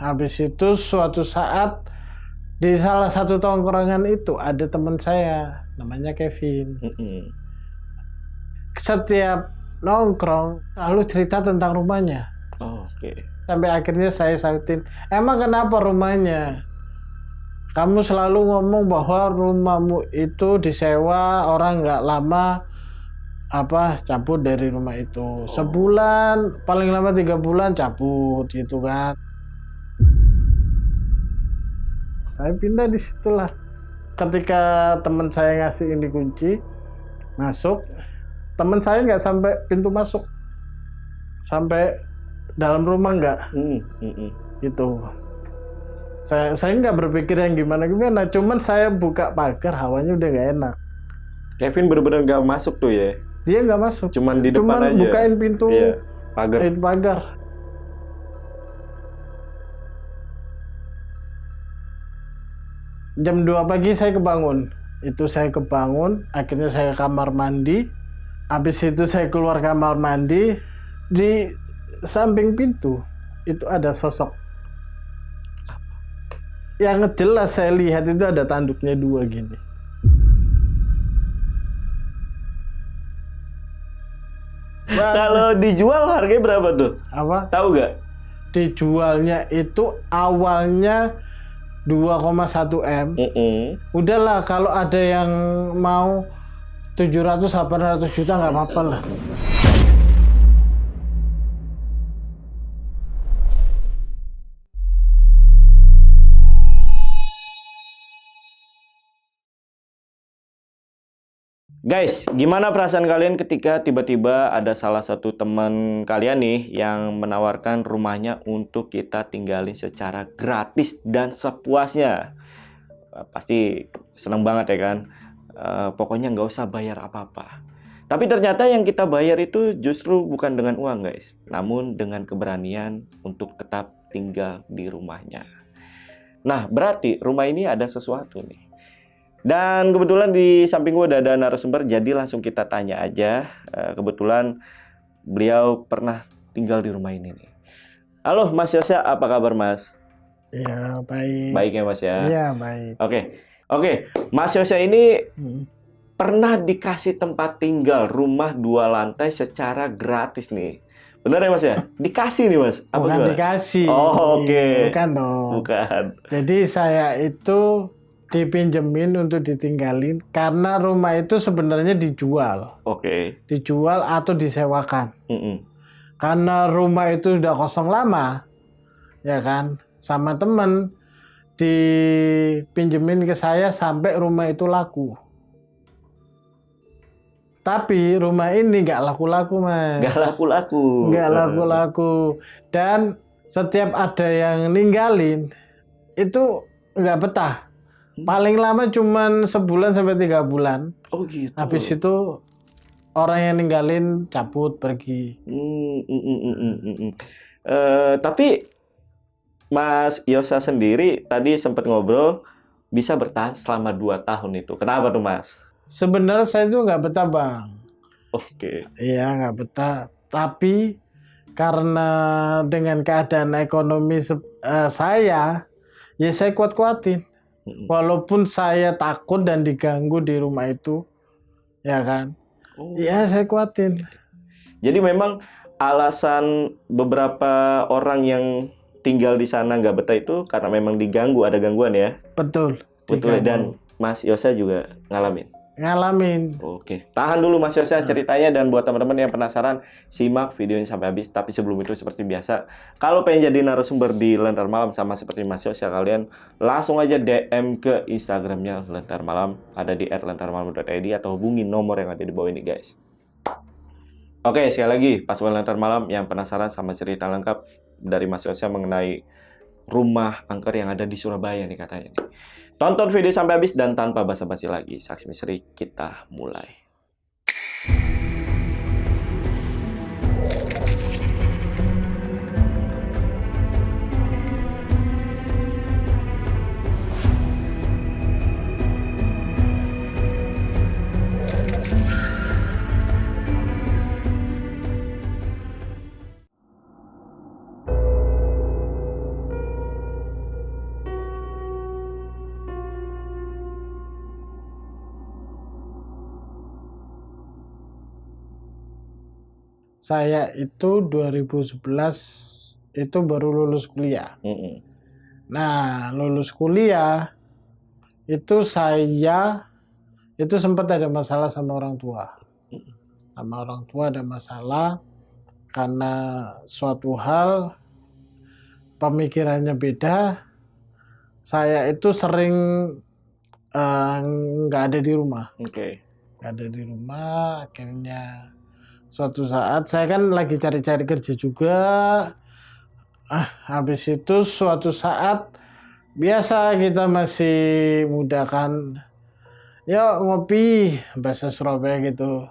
Habis itu suatu saat di salah satu tongkrongan itu ada teman saya namanya Kevin. Setiap nongkrong selalu cerita tentang rumahnya. Oke. Sampai akhirnya saya sautin, emang kenapa rumahnya? Kamu selalu ngomong bahwa rumahmu itu disewa, orang nggak lama cabut dari rumah itu. Sebulan, paling lama 3 bulan cabut gitu kan. Saya pindah di situlah. Ketika teman saya ngasih ini kunci, masuk. Teman saya nggak sampai pintu masuk, sampai dalam rumah nggak. Gitu. Saya nggak berpikir yang gimana. Cuman saya buka pagar, hawanya udah nggak enak. Kevin benar-benar nggak masuk tuh ya? Dia nggak masuk. Cuman di depan aja. Bukain pintu. Iya, pagar. Jam 2 pagi saya kebangun. Saya kebangun, akhirnya saya ke kamar mandi. Habis itu saya keluar kamar mandi, di samping pintu itu ada sosok. Yang jelas saya lihat itu ada tanduknya 2 gini. Kalau dijual harganya berapa tuh? Apa? Tahu gak? Dijualnya itu awalnya 2,1 M. Udahlah, kalau ada yang mau 700-800 juta nggak apa-apa lah. Guys, gimana perasaan kalian ketika tiba-tiba ada salah satu teman kalian nih yang menawarkan rumahnya untuk kita tinggalin secara gratis dan sepuasnya? Pasti seneng banget ya kan? Pokoknya nggak usah bayar apa-apa. Tapi ternyata yang kita bayar itu justru bukan dengan uang guys, namun dengan keberanian untuk tetap tinggal di rumahnya. Nah, berarti rumah ini ada sesuatu nih. Dan kebetulan di samping gue udah ada narasumber, jadi langsung kita tanya aja. Kebetulan beliau pernah tinggal di rumah ini nih. Halo Mas Yosya, apa kabar Mas? Ya, baik. Baik ya Mas ya? Iya, baik. Oke. Mas Yosya ini pernah dikasih tempat tinggal rumah 2 lantai secara gratis nih. Benar ya Mas ya? Dikasih nih Mas? Apa bukan gimana? Dikasih. Oh, oke. Bukan dong. Bukan. Jadi saya itu dipinjemin untuk ditinggalin karena rumah itu sebenarnya dijual. Oke. Dijual atau disewakan. Karena rumah itu udah kosong lama, ya kan, sama temen dipinjemin ke saya sampai rumah itu laku. Tapi rumah ini nggak laku-laku Mas. Nggak laku-laku. Dan setiap ada yang ninggalin itu nggak betah. Paling lama cuman sebulan sampai 3 bulan. Oh gitu. Habis itu orang yang ninggalin cabut pergi. Tapi Mas Yosya sendiri tadi sempat ngobrol bisa bertahan selama 2 tahun itu. Kenapa tuh Mas? Sebenarnya saya itu nggak betah Bang. Oke. Iya nggak betah. Tapi karena dengan keadaan ekonomi saya, ya saya kuat-kuatin. Walaupun saya takut dan diganggu di rumah itu, ya kan? Ya saya kuatin. Jadi memang alasan beberapa orang yang tinggal di sana nggak betah itu karena memang diganggu, ada gangguan ya? Betul. Dan Mas Yosya juga ngalamin? Ngalamin. Oke. Tahan dulu Mas Yosya ceritanya, dan buat teman-teman yang penasaran, simak videonya sampai habis. Tapi sebelum itu seperti biasa, kalau pengen jadi narasumber di Lentar Malam sama seperti Mas Yosya, kalian langsung aja DM ke Instagramnya Lentar Malam, ada di @lentarmalam.id, atau hubungi nomor yang ada di bawah ini guys. Oke, sekali lagi pasukan Lentar Malam yang penasaran sama cerita lengkap dari Mas Yosya mengenai rumah angker yang ada di Surabaya nih katanya nih. Tonton video sampai habis, dan tanpa basa-basi lagi, Saksi Misteri kita mulai. saya itu 2011 itu baru lulus kuliah. Nah, lulus kuliah itu saya itu sempat ada masalah sama orang tua. Sama orang tua ada masalah karena suatu hal pemikirannya beda. Saya itu sering nggak ada di rumah. Nggak ada di rumah, akhirnya suatu saat saya kan lagi cari-cari kerja juga. Habis itu suatu saat biasa kita masih muda kan, yuk ngopi, bahasa Surabaya gitu.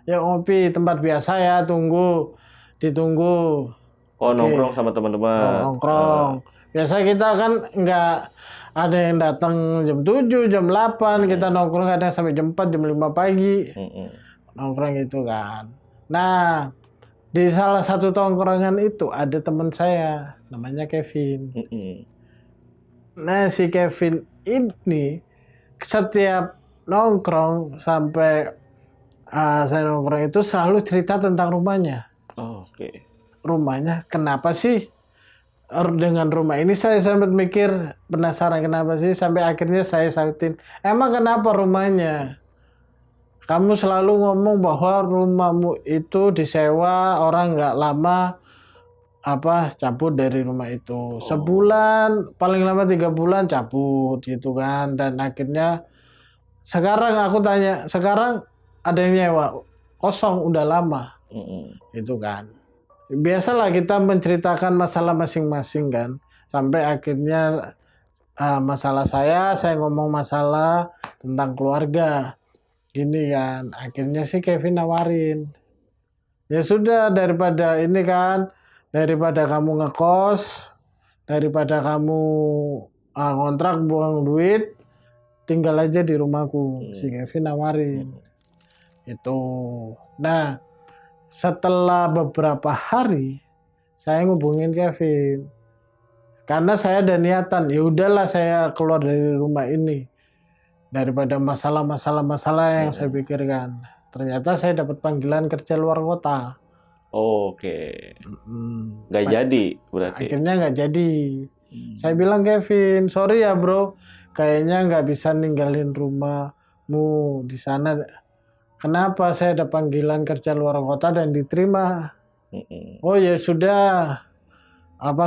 Yuk ngopi, tempat biasa ya, ditunggu. Nongkrong sama teman-teman. Nongkrong. Biasa kita kan nggak ada yang datang jam 7, jam 8, kita nongkrong kadang sampai jam 4, jam 5 pagi. Nongkrong gitu kan. Nah, di salah satu tongkrongan itu ada teman saya, namanya Kevin. Nah, si Kevin ini setiap nongkrong sampai saya nongkrong itu selalu cerita tentang rumahnya. Rumahnya, kenapa sih dengan rumah ini? Saya sempat mikir, penasaran kenapa sih, sampai akhirnya saya sautin, emang kenapa rumahnya? Kamu selalu ngomong bahwa rumahmu itu disewa, orang nggak lama cabut dari rumah itu. Sebulan, paling lama 3 bulan cabut gitu kan. Dan akhirnya sekarang aku tanya, sekarang ada yang nyewa, kosong udah lama. Gitu kan. Biasalah kita menceritakan masalah masing-masing kan. Sampai akhirnya masalah saya ngomong masalah tentang keluarga. Gini kan, akhirnya si Kevin nawarin, ya sudah, daripada ini kan, daripada kamu ngekos, daripada kamu ngontrak buang duit, tinggal aja di rumahku. Si Kevin nawarin itu. Nah, setelah beberapa hari saya ngubungin Kevin karena saya ada niatan, ya udahlah saya keluar dari rumah ini daripada masalah yang saya pikirkan. Ternyata saya dapat panggilan kerja luar kota. Nggak jadi berarti. Akhirnya nggak jadi. Saya bilang, Kevin, sorry ya bro, kayaknya nggak bisa ninggalin rumahmu di sana. Kenapa? Saya ada panggilan kerja luar kota dan diterima. Oh ya sudah,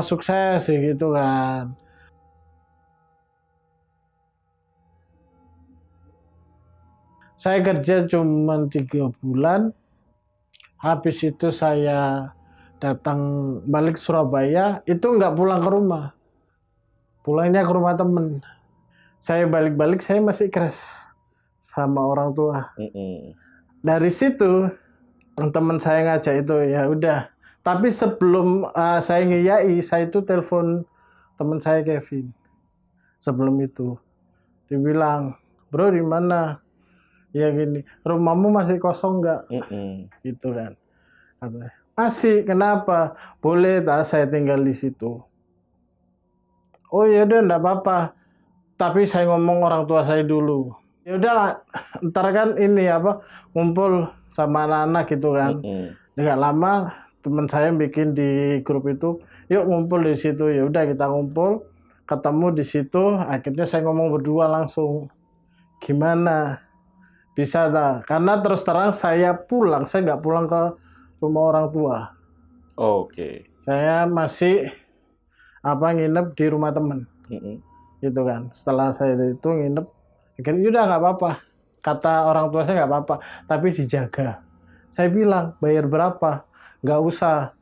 sukses gitu kan. Saya kerja cuma 3 bulan. Habis itu saya datang balik Surabaya. Itu nggak pulang ke rumah. Pulangnya ke rumah temen. Saya balik-balik saya masih crash sama orang tua. Dari situ teman saya ngajak itu, ya udah. Tapi sebelum saya ngiyai, saya itu telepon teman saya Kevin. Sebelum itu dia bilang, bro di mana? Ya gini, rumahmu masih kosong nggak? Gitu kan. Masih, kenapa? Boleh tak saya tinggal di situ? Oh ya udah, enggak apa-apa. Tapi saya ngomong orang tua saya dulu. Ya udahlah, ntar kan ini ngumpul sama anak-anak gitu kan. Nggak lama teman saya bikin di grup itu, yuk ngumpul di situ. Ya udah kita ngumpul, ketemu di situ. Akhirnya saya ngomong berdua langsung, gimana? Bisa tak? Karena terus terang saya nggak pulang ke rumah orang tua. Saya masih nginep di rumah teman. Gitu kan. Setelah saya itu nginep, akhirnya udah nggak apa-apa. Kata orang tua saya nggak apa-apa, tapi dijaga. Saya bilang, bayar berapa? Nggak usah.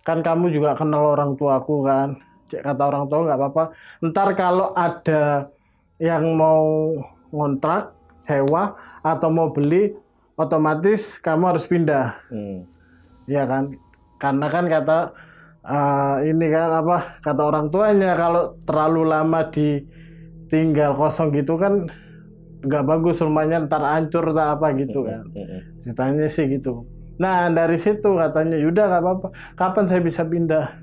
Kan kamu juga kenal orang tuaku kan. Kata orang tua nggak apa-apa. Ntar kalau ada yang mau ngontrak, sewa atau mau beli, otomatis kamu harus pindah. Ya kan, karena kan kata ini kan kata orang tuanya, kalau terlalu lama ditinggal kosong gitu kan nggak bagus, rumahnya ntar hancur tak gitu kan. Ceritanya sih gitu. Nah dari situ katanya, yaudah nggak apa-apa, kapan saya bisa pindah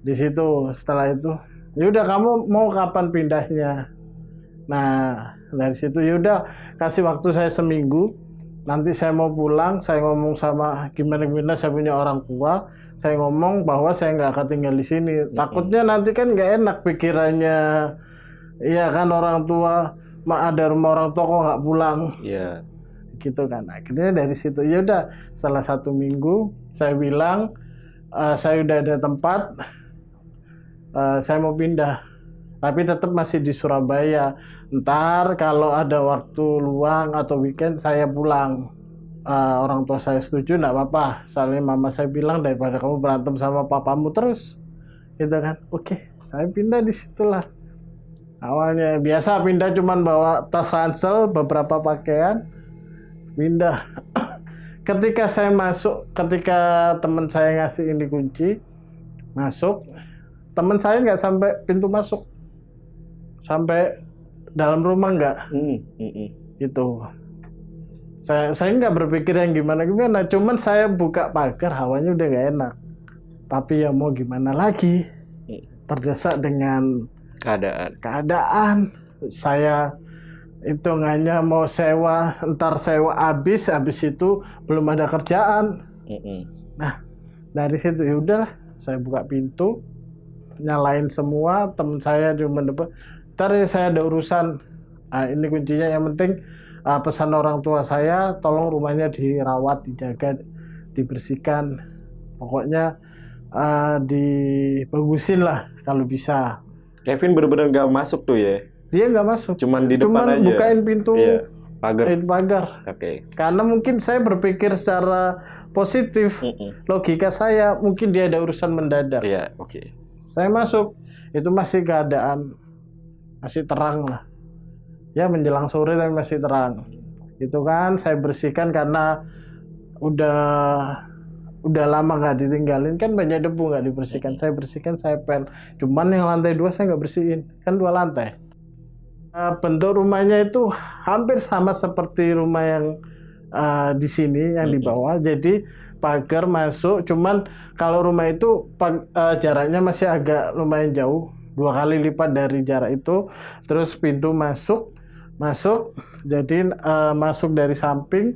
di situ. Setelah itu, yaudah kamu mau kapan pindahnya? Nah dari situ yaudah kasih waktu saya seminggu. nanti saya mau pulang, saya ngomong sama gimana saya punya orang tua, saya ngomong bahwa saya nggak akan tinggal di sini. Takutnya nanti kan nggak enak pikirannya, iya kan orang tua, ada rumah orang tua kok nggak pulang, Iya. gitu kan. Akhirnya dari situ ya udah, setelah 1 minggu saya bilang saya udah ada tempat, saya mau pindah. Tapi tetap masih di Surabaya. Ntar kalau ada waktu luang atau weekend saya pulang. Orang tua saya setuju, nggak apa-apa. Soalnya mama saya bilang daripada kamu berantem sama papamu terus, gitu kan. Oke, saya pindah di situlah. Awalnya biasa pindah cuman bawa tas ransel, beberapa pakaian, pindah. Ketika saya masuk, ketika teman saya ngasih ini kunci, masuk, teman saya nggak sampai pintu masuk. Sampai dalam rumah nggak, itu saya nggak berpikir yang gimana, cuman saya buka pagar, hawanya udah nggak enak, tapi ya mau gimana lagi, terdesak dengan keadaan. Saya hitungannya mau sewa, ntar sewa habis itu belum ada kerjaan. Nah dari situ ya udahlah, saya buka pintu, nyalain semua, teman saya di depan. Ntar saya ada urusan, ini kuncinya, yang penting pesan orang tua saya, tolong rumahnya dirawat, dijaga, dibersihkan, pokoknya dibagusin lah kalau bisa. Kevin bener-bener gak masuk tuh ya? Dia nggak masuk, cuman di depan aja, bukain pintu, iya, pagar. Oke. Karena mungkin saya berpikir secara positif, logika saya mungkin dia ada urusan mendadak. Iya, oke. Saya masuk, itu masih keadaan masih terang lah, ya menjelang sore tapi masih terang. Itu kan saya bersihkan karena udah lama nggak ditinggalin, kan banyak debu nggak dibersihkan. Saya bersihkan, saya pel. Cuman yang lantai 2 saya nggak bersihin, kan 2 lantai. Bentuk rumahnya itu hampir sama seperti rumah yang di sini yang di bawah. Jadi pagar masuk, cuman kalau rumah itu jaraknya masih agak lumayan jauh, 2 kali lipat dari jarak itu. Terus pintu masuk, jadi masuk dari samping.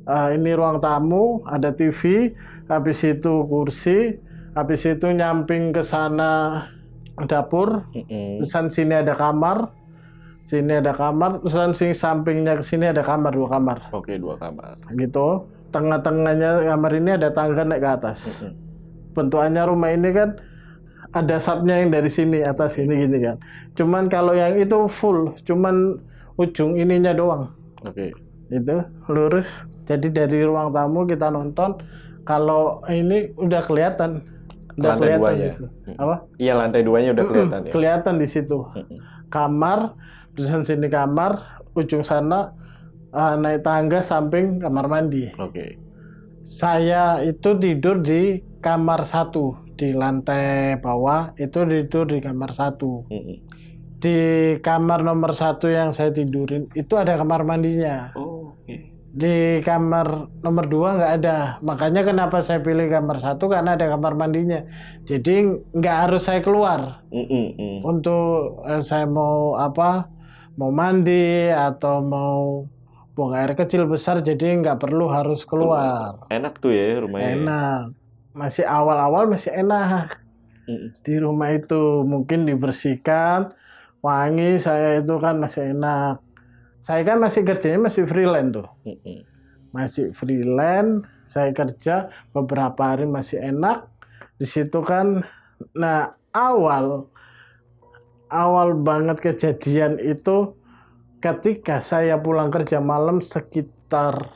Ini ruang tamu, ada TV, habis itu kursi, habis itu nyamping ke sana dapur, terus sini ada kamar. Terus sampingnya ke sini ada kamar, 2 kamar. Oke, 2 kamar. Gitu. Tengah-tengahnya kamar ini ada tangga naik ke atas. Bentukannya rumah ini kan ada sapnya yang dari sini atas ini gini kan. Cuman kalau yang itu full, cuman ujung ininya doang. Oke. Itu lurus. Jadi dari ruang tamu kita nonton, kalau ini udah kelihatan. Lantai 2 ya. Gitu. Apa? Iya, lantai 2-nya udah kelihatan ya. Kelihatan di situ. Kamar, terusan sini kamar, ujung sana naik tangga samping kamar mandi. Oke. Saya itu tidur di kamar 1, di lantai bawah itu tidur di kamar 1. Di kamar nomor 1 yang saya tidurin itu ada kamar mandinya. Oh, oke. Di kamar nomor 2 nggak ada. Makanya kenapa saya pilih kamar 1, karena ada kamar mandinya. Jadi nggak harus saya keluar. Untuk saya mau mandi atau mau buang air kecil besar, jadi nggak perlu harus keluar. Enak tuh ya rumahnya. Enak. Masih awal-awal masih enak. Di rumah itu mungkin dibersihkan, wangi, saya itu kan masih enak. Saya kan masih kerjanya masih freelance tuh. Masih freelance, saya kerja beberapa hari masih enak. Di situ kan, nah awal banget kejadian itu ketika saya pulang kerja malam sekitar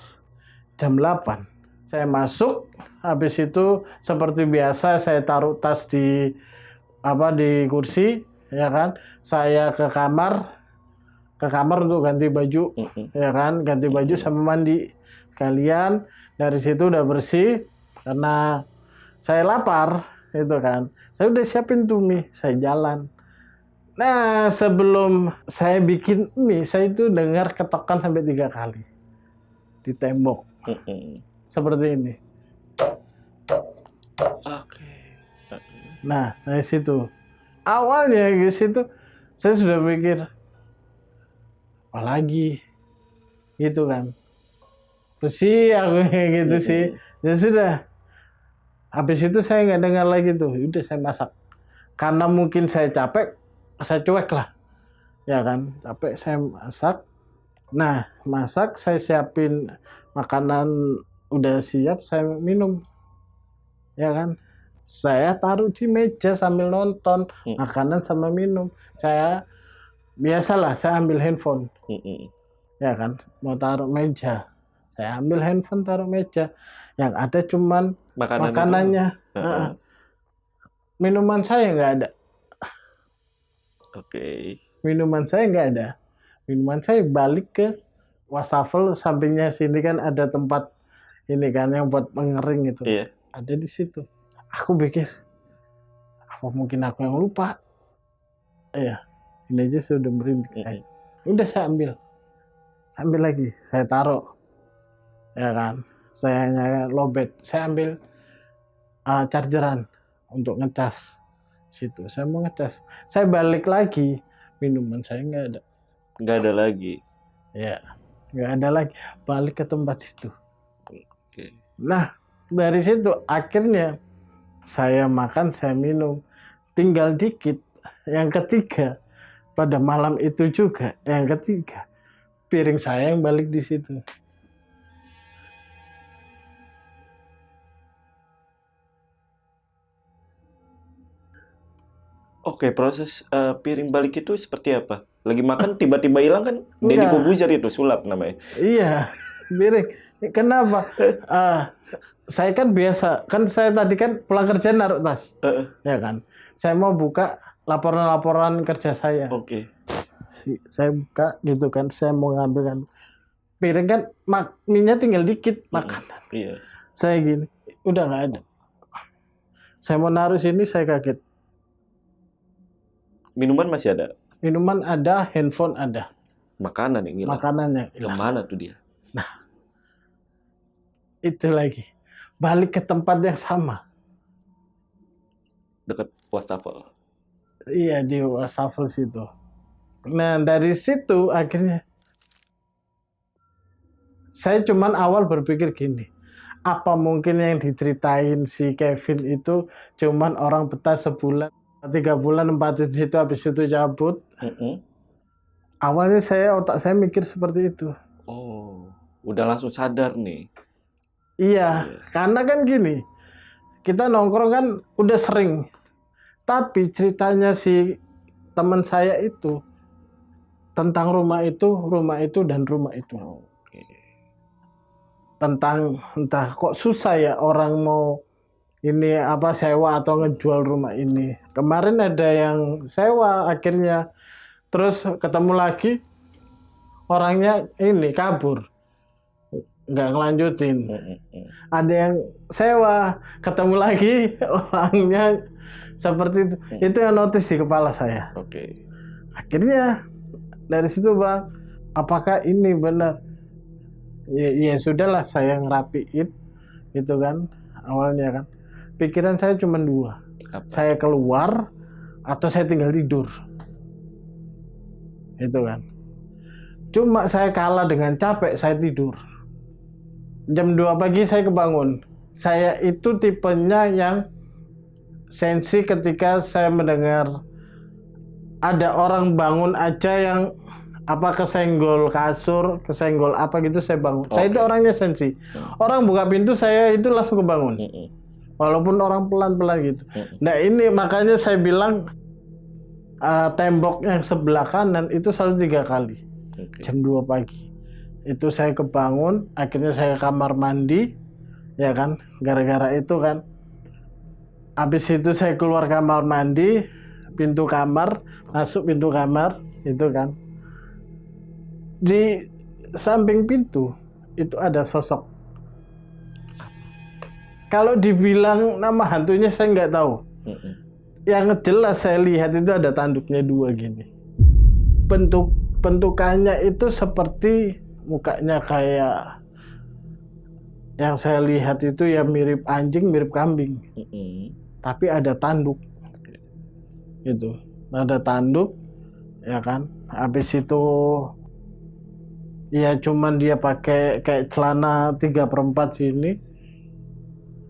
jam 8. Saya masuk, habis itu seperti biasa saya taruh tas di kursi, ya kan. Saya ke kamar untuk ganti baju, ya kan, ganti baju sama mandi sekalian. Dari situ udah bersih karena saya lapar, itu kan. Saya udah siapin tuh mie, saya jalan. Nah, sebelum saya bikin mie, saya itu dengar ketokan sampai 3 kali di tembok. Seperti ini. Oke. Nah, dari situ. Awalnya di situ saya sudah mikir, apa lagi? Gitu kan. Besi aku kayak gitu sih. Mm-mm. Ya sudah. Habis itu saya nggak dengar lagi tuh. Udah saya masak. Karena mungkin saya capek, saya cuek lah. Ya kan, capek saya masak. Nah, masak saya siapin makanan udah siap, saya minum. Ya kan. Saya taruh di meja sambil nonton makanan sama minum. Saya biasalah saya ambil handphone. Mm-mm. Ya kan, mau taruh meja. Saya ambil handphone taruh meja. Yang ada cuman Makanan itu. makanannya. Heeh. Minuman saya nggak ada. Oke. Minuman saya nggak ada. Minuman saya balik ke wastafel, sampingnya sini kan ada tempat ini kan yang buat pengering itu. Iya. Ada di situ. Aku pikir, apa mungkin aku yang lupa? Iya, ini aja sudah merinding saya. Udah saya ambil. Saya ambil lagi, saya taruh. Ya kan, saya hanya lowbat. Saya ambil chargeran untuk ngecas situ. Saya mau ngecas. Saya balik lagi, minuman saya nggak ada. Nggak ada lagi. Ya, nggak ada lagi. Balik ke tempat situ. Oke. Nah, dari situ akhirnya saya makan, saya minum. Tinggal dikit. Yang ketiga, pada malam itu juga, yang ketiga, piring saya yang balik di situ. Oke, proses piring balik itu seperti apa? Lagi makan tiba-tiba hilang kan? Deddy Enggak. Corbuzier itu sulap namanya. Iya, piring. Kenapa? Saya kan biasa, kan saya tadi kan pulang kerja naruh tas, ya kan. Saya mau buka laporan-laporan kerja saya. Oke. Saya buka gitu kan, saya mau ngambil kan. Piring kan minyak tinggal dikit makanan. Iya. Saya gini, udah nggak ada. Saya mau naruh sini, saya kaget. Minuman masih ada. Minuman ada, handphone ada, Makanan yang hilang. makanannya hilang. Kemana tuh dia? Itu lagi, balik ke tempat yang sama. Dekat wastafel. Iya, di wastafel situ. Nah, dari situ akhirnya saya cuman awal berpikir gini, apa mungkin yang diceritain si Kevin itu cuman orang betah sebulan, 3 bulan nempatin situ, habis itu cabut. Awalnya otak saya mikir seperti itu. Oh, udah langsung sadar nih. Iya, karena kan gini, kita nongkrong kan udah sering. Tapi ceritanya si teman saya itu tentang rumah itu, dan rumah itu. Oke. Tentang entah kok susah ya orang mau ini apa sewa atau ngejual rumah ini. Kemarin ada yang sewa akhirnya, terus ketemu lagi orangnya ini kabur, nggak ngelanjutin. Ada yang sewa, ketemu lagi orangnya seperti itu. Itu yang notice di kepala saya. Oke. Akhirnya dari situ Bang, apakah ini benar? Ya sudahlah, saya ngerapiin itu kan awalnya kan. Pikiran saya cuma 2. Apa? Saya keluar atau saya tinggal tidur. Itu kan. Cuma saya kalah dengan capek, saya tidur. Jam 2 pagi saya kebangun. Saya itu tipenya yang sensi ketika saya mendengar ada orang bangun aja yang apa kesenggol kasur, kesenggol apa gitu, saya bangun. Saya itu orangnya sensi. Orang buka pintu saya itu langsung kebangun. Walaupun orang pelan-pelan gitu. Nah ini makanya saya bilang tembok yang sebelah kanan itu selalu 3 kali. Jam 2 pagi. Itu saya kebangun, akhirnya saya ke kamar mandi, ya kan, gara-gara itu kan. Habis itu saya keluar kamar mandi, pintu kamar, masuk pintu kamar, itu kan. Di samping pintu, itu ada sosok. Kalau dibilang nama hantunya saya nggak tahu. Yang jelas saya lihat itu ada tanduknya 2 gini. Bentukannya itu seperti mukanya kayak yang saya lihat itu ya mirip anjing, mirip kambing. Tapi ada tanduk. Gitu. Ada tanduk, ya kan. Habis itu Ya cuman dia pakai kayak celana 3/4 sini.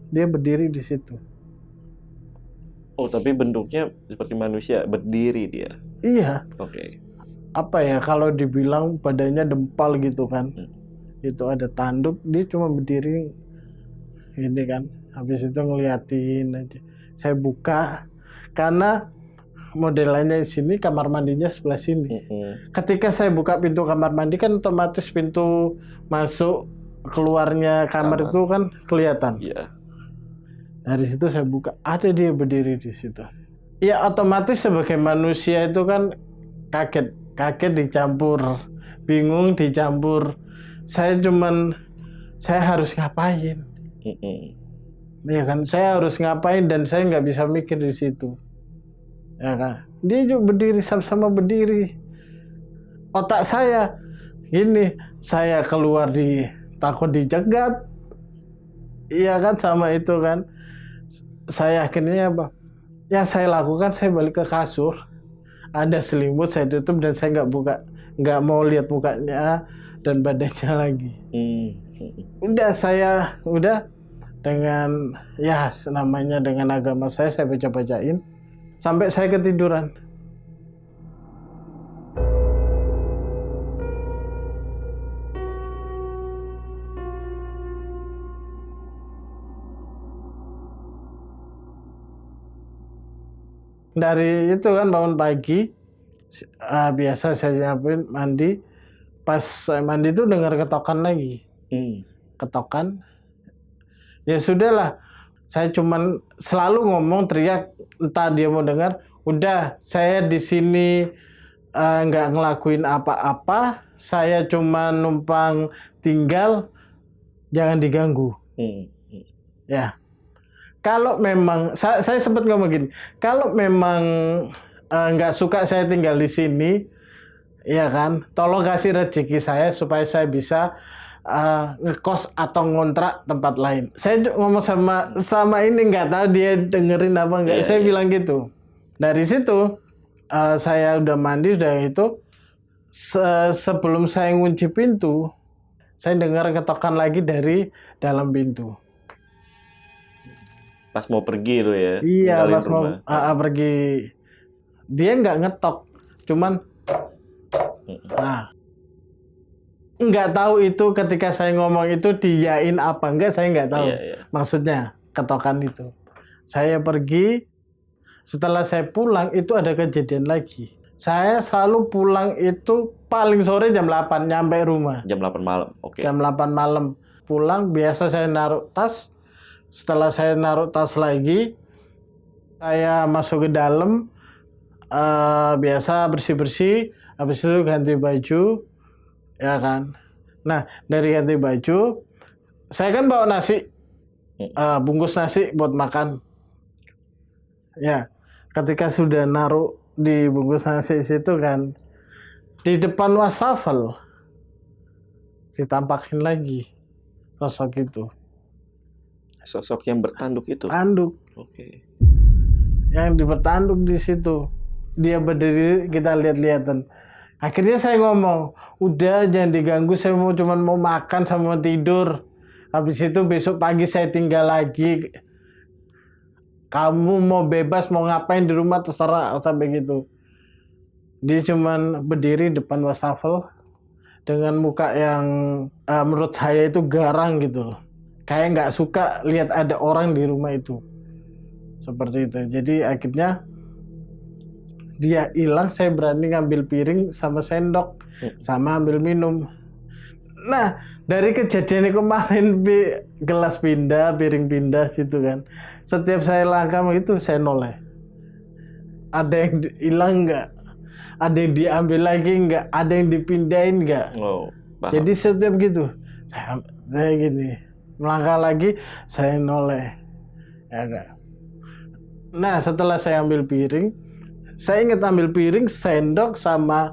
Dia berdiri di situ. Oh, tapi bentuknya seperti manusia, berdiri dia. Iya, Oke. apa ya kalau dibilang badannya dempal gitu kan. Itu ada tanduk, dia cuma berdiri ini kan. Habis itu ngeliatin aja. Saya buka karena modelannya di sini, kamar mandinya sebelah sini. Ketika saya buka pintu kamar mandi kan otomatis pintu masuk keluarnya kamar itu kan kelihatan. Iya. Dari situ saya buka, ada dia berdiri di situ. Ya otomatis sebagai manusia itu kan kaget dicampur bingung dicampur. Saya harus ngapain? Ya kan, saya harus ngapain dan saya nggak bisa mikir di situ. Ya kan, dia juga berdiri sama-sama berdiri. Otak saya gini, saya keluar takut dicegat. Iya kan, sama itu kan. Saya akhirnya apa? Yang saya lakukan, saya balik ke kasur. Ada selimut, saya tutup dan saya nggak mau lihat mukanya dan badannya lagi. Udah dengan ya namanya dengan agama saya baca-bacain sampai saya ketiduran. Dari itu kan bangun pagi, biasa saya nyiapin mandi. Pas saya mandi itu dengar ketokan lagi. Ketokan. Ya sudahlah. Saya cuman selalu ngomong teriak, entah dia mau dengar. Udah, saya di sini nggak ngelakuin apa-apa. Saya cuma numpang tinggal, jangan diganggu. Ya. Kalau memang saya sempat ngomong gini, kalau memang nggak suka saya tinggal di sini, ya kan, tolong kasih rezeki saya supaya saya bisa ngekos atau ngontrak tempat lain. Saya ngomong sama ini, nggak tahu dia dengerin apa nggak. Saya bilang gitu. Dari situ saya udah mandi, udah itu sebelum saya ngunci pintu, saya dengar ketokan lagi dari dalam pintu. Pas mau pergi tuh ya. Iya, pas rumah. Mau pergi. Dia nggak ngetok, cuman nggak tahu itu ketika saya ngomong itu diyain apa enggak, saya nggak tahu. Maksudnya ketokan itu. Saya pergi, setelah saya pulang itu ada kejadian lagi. Saya selalu pulang itu paling sore jam 8 nyampe rumah. Jam 8 malam, oke. Jam 8 malam pulang, biasa saya naruh tas. Setelah saya naruh tas lagi, saya masuk ke dalam, biasa bersih-bersih, habis itu ganti baju, ya kan. Nah, dari ganti baju, saya kan bawa nasi, bungkus nasi buat makan. Ya, ketika sudah naruh di bungkus nasi situ kan, di depan wastafel, ditampakin lagi sosok itu. Sosok yang bertanduk itu? Tanduk. Oke. Yang bertanduk di situ. Dia berdiri, kita lihat-lihatan. Akhirnya saya ngomong, udah jangan diganggu, saya cuma mau makan sama tidur. Habis itu besok pagi saya tinggal lagi. Kamu mau bebas, mau ngapain di rumah terserah, sampai gitu. Dia cuma berdiri depan wastafel dengan muka yang menurut saya itu garang gitu loh. Kayak nggak suka lihat ada orang di rumah itu. Seperti itu. Jadi akhirnya dia hilang, saya berani ngambil piring sama sendok, sama ambil minum. Nah, dari kejadian kemarin, gelas pindah, piring pindah situ kan. Setiap saya langkah itu saya noleh. Ada yang hilang nggak? Ada yang diambil lagi nggak? Ada yang dipindahin nggak? Oh, jadi setiap gitu, saya gini. Melangkah lagi, saya noleh. Ya enggak. Nah, setelah saya ambil piring, saya ingat ambil piring, sendok, sama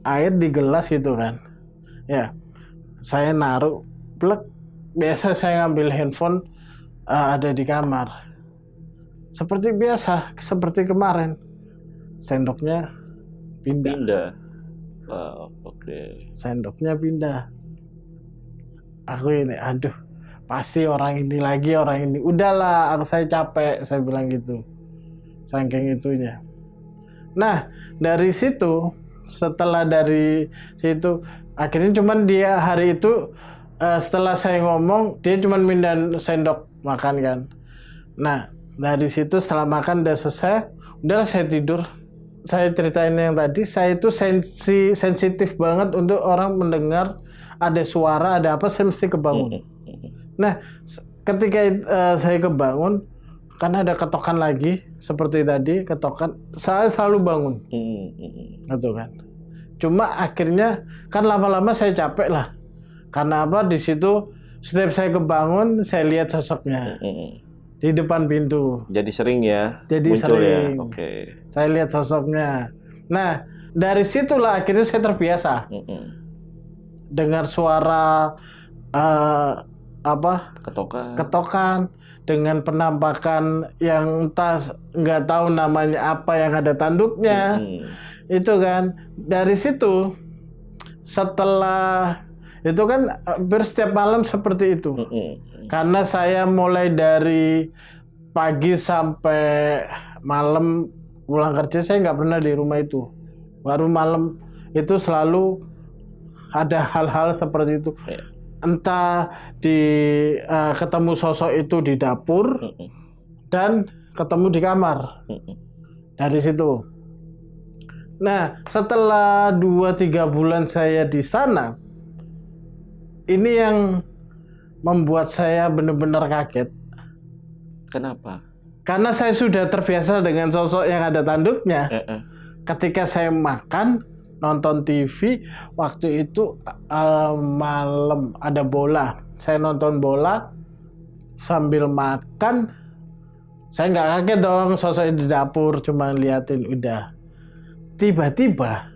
air di gelas gitu kan. Ya, saya naruh, plek. Biasa saya ngambil handphone, ada di kamar. Seperti biasa, seperti kemarin. Sendoknya pindah. Oke. Sendoknya pindah. Aku ini, aduh, pasti orang ini lagi, orang ini. Udahlah, saya capek, saya bilang gitu. Saking itunya. Nah, dari situ, setelah dari situ, akhirnya cuman dia hari itu, setelah saya ngomong, dia cuman minta sendok makan kan. Nah, dari situ setelah makan udah selesai, udahlah saya tidur. Saya ceritain yang tadi, saya itu sensitif banget untuk orang mendengar ada suara, ada apa, saya mesti kebangun. Nah, ketika saya kebangun, kan ada ketokan lagi, seperti tadi, ketokan, saya selalu bangun. Gitu kan. Cuma akhirnya, kan lama-lama saya capek lah. Karena apa, di situ, setiap saya kebangun, saya lihat sosoknya. Di depan pintu. Jadi sering ya? Jadi muncul sering. Ya? Oke. Saya lihat sosoknya. Nah, dari situlah akhirnya saya terbiasa. Dengar suara ketokan dengan penampakan yang entah nggak tahu namanya apa yang ada tanduknya. Itu kan dari situ, setelah itu kan hampir setiap malam seperti itu. Karena saya mulai dari pagi sampai malam pulang kerja, saya nggak pernah di rumah itu. Baru malam itu selalu ada hal-hal seperti itu. Entah ketemu sosok itu di dapur dan ketemu di kamar. Dari situ. Nah, setelah 2-3 bulan saya di sana, ini yang membuat saya benar-benar kaget. Kenapa? Karena saya sudah terbiasa dengan sosok yang ada tanduknya. Ketika saya makan, nonton TV, waktu itu malam ada bola. Saya nonton bola sambil makan. Saya nggak kaget dong sosok di dapur, cuma liatin udah. Tiba-tiba,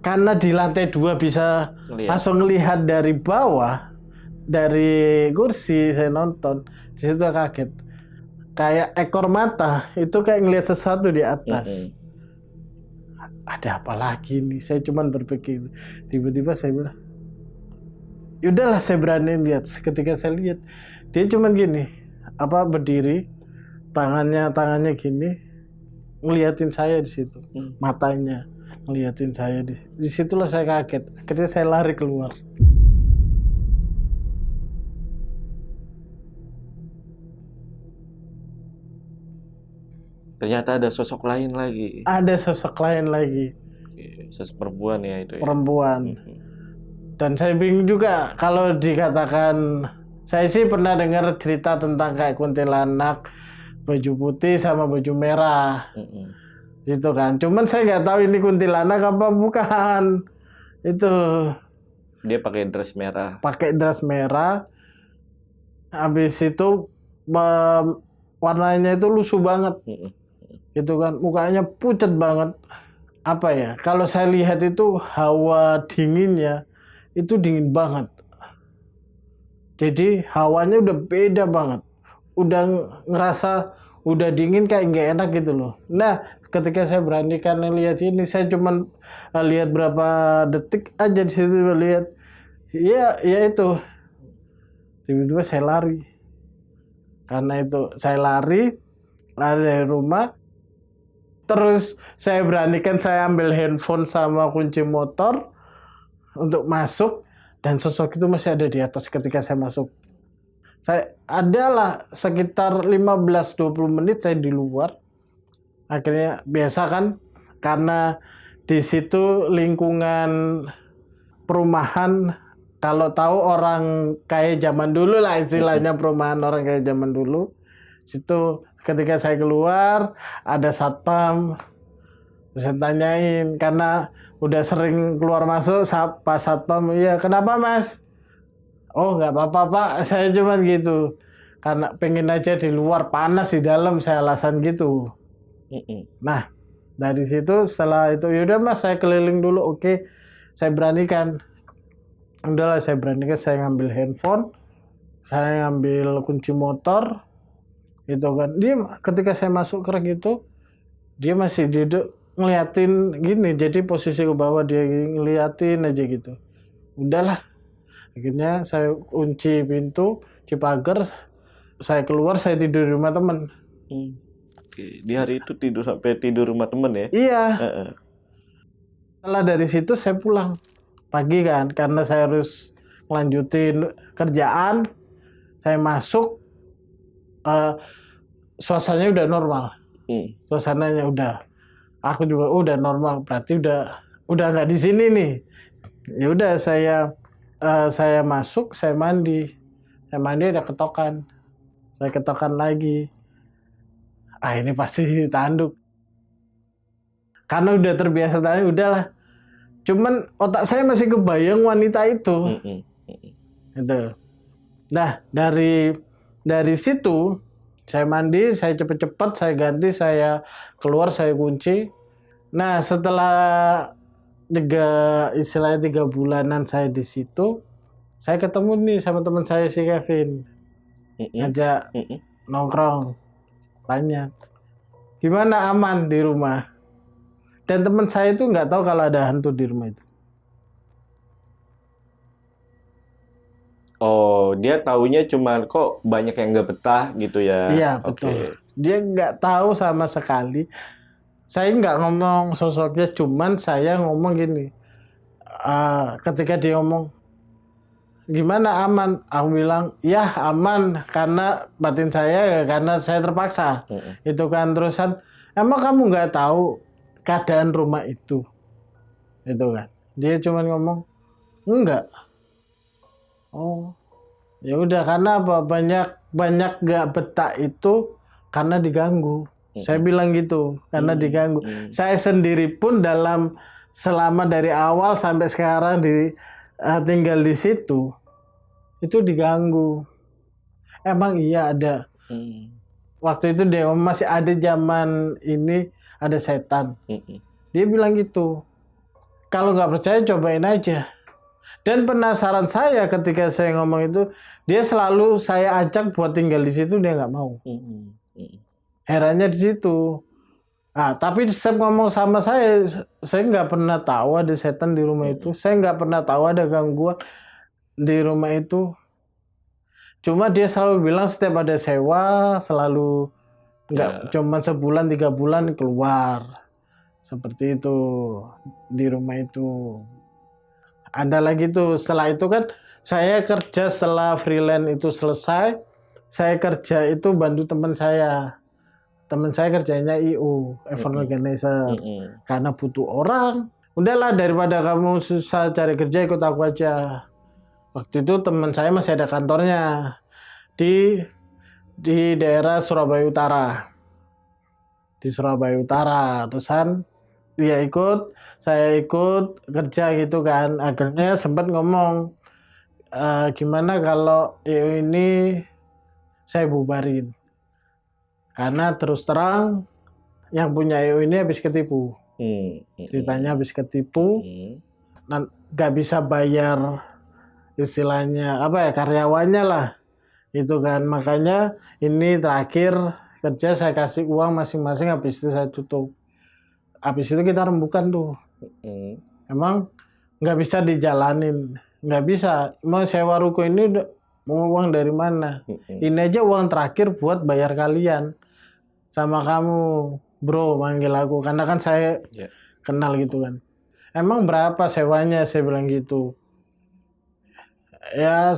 karena di lantai 2 bisa langsung ngelihat dari bawah, dari kursi saya nonton, di situ kaget. Kayak ekor mata itu kayak ngelihat sesuatu di atas. Ada apa lagi nih? Saya cuman berpikir. Tiba-tiba saya bilang, yaudahlah saya berani lihat. Ketika saya lihat, dia cuman gini, berdiri, tangannya gini, ngeliatin saya di situ, matanya ngeliatin saya di situlah saya kaget. Akhirnya saya lari keluar. Ternyata ada sosok lain lagi. Ada sosok lain lagi. Sosok perempuan ya itu. Perempuan. Dan saya bingung juga kalau dikatakan, saya sih pernah dengar cerita tentang kayak kuntilanak, baju putih sama baju merah. Gitu kan. Cuman saya nggak tahu ini kuntilanak apa bukan. Itu. Dia pakai dress merah. Pakai dress merah. Habis itu warnanya itu lusuh banget. Gitu kan, mukanya pucat banget. Apa ya? Kalau saya lihat itu hawa dinginnya itu dingin banget. Jadi hawanya udah beda banget. Udah ngerasa udah dingin kayak nggak enak gitu loh. Nah, ketika saya beranikan lihat ini, saya cuman lihat berapa detik aja di situ lihat. Ya itu. Tiba-tiba saya lari. Karena itu saya lari dari rumah. Terus saya beranikan saya ambil handphone sama kunci motor untuk masuk, dan sosok itu masih ada di atas ketika saya masuk. Saya adalah sekitar 15-20 menit saya di luar. Akhirnya biasa kan, karena di situ lingkungan perumahan, kalau tahu orang kayak zaman dulu lah istilahnya, perumahan orang kayak zaman dulu. Situ ketika saya keluar, ada satpam. Saya tanyain, karena udah sering keluar masuk, pas satpam, iya kenapa mas? Oh nggak apa-apa pak, saya cuman gitu. Karena pengen aja di luar, panas di dalam, saya alasan gitu. Nah, dari situ setelah itu, yaudah mas saya keliling dulu, oke. Saya beranikan. Udahlah saya beranikan, saya ngambil handphone, saya ngambil kunci motor. Gitu kan, dia ketika saya masuk ke gitu, dia masih duduk ngeliatin gini, jadi posisi ke bawah dia ngeliatin aja gitu. Udahlah, akhirnya saya kunci pintu, kunci pagar, saya keluar, saya tidur di rumah teman. Oke. Di hari itu sampai tidur rumah temen ya? Iya, Heeh. setelah dari situ saya pulang pagi kan, karena saya harus melanjutin kerjaan. Saya masuk, eh, suasananya udah normal, suasananya udah, aku juga udah normal, berarti udah nggak di sini nih. Ya udah saya masuk, saya mandi ada ketokan, saya ketokan lagi. Ini pasti tanduk, karena udah terbiasa tadi, udahlah. Cuman otak saya masih kebayang wanita itu. Gitu. Nah, dari situ saya mandi, saya cepet-cepet, saya ganti, saya keluar, saya kunci. Nah, setelah istilahnya 3 bulanan saya di situ, saya ketemu nih sama teman saya si Kevin, ngajak nongkrong, tanya gimana, aman di rumah. Dan teman saya itu nggak tahu kalau ada hantu di rumah itu. Oh, dia taunya cuman kok banyak yang nggak betah gitu ya? Iya, Oke. betul. Dia nggak tahu sama sekali. Saya nggak ngomong sosoknya, cuman saya ngomong gini. Ketika dia ngomong, gimana aman? Aku bilang, ya aman, karena batin saya ya, karena saya terpaksa. Itu kan terusan, emang kamu nggak tahu keadaan rumah itu? Itu kan. Dia cuma ngomong, enggak. Oh, ya udah, karena apa? Banyak gak betah itu karena diganggu. Saya bilang gitu, karena diganggu. Saya sendiri pun selama dari awal sampai sekarang tinggal di situ, itu diganggu. Emang iya ada. Waktu itu dia masih ada zaman ini, ada setan. Dia bilang gitu. Kalau nggak percaya cobain aja. Dan penasaran saya ketika saya ngomong itu, dia selalu saya ajak buat tinggal di situ, dia nggak mau. Herannya di situ. Tapi setiap ngomong sama saya nggak pernah tahu ada setan di rumah itu. Saya nggak pernah tahu ada gangguan di rumah itu. Cuma dia selalu bilang setiap ada sewa, selalu nggak cuma sebulan 3 bulan keluar. Seperti itu di rumah itu. Ada lagi tuh, setelah itu kan saya kerja, setelah freelance itu selesai, saya kerja itu bantu teman saya. Teman saya kerjanya IO, event organizer. Karena butuh orang, udahlah daripada kamu susah cari kerja, ikut aku aja. Waktu itu teman saya masih ada kantornya di daerah Surabaya Utara. Di Surabaya Utara, terusan dia ikut, saya ikut kerja gitu kan. Akhirnya sempat ngomong, gimana kalau ini saya bubarin, karena terus terang yang punya EO ini habis ketipu. Ceritanya habis ketipu, nggak bisa bayar, istilahnya apa ya, karyawannya lah itu kan. Makanya ini terakhir kerja, saya kasih uang masing-masing, habis itu saya tutup. Habis itu kita rembukan tuh. Emang nggak bisa dijalanin, nggak bisa. Mau sewa ruko ini mau uang dari mana? Ini aja uang terakhir buat bayar kalian sama kamu, bro, manggil aku karena kan saya kenal gitu kan. Emang berapa sewanya? Saya bilang gitu. Ya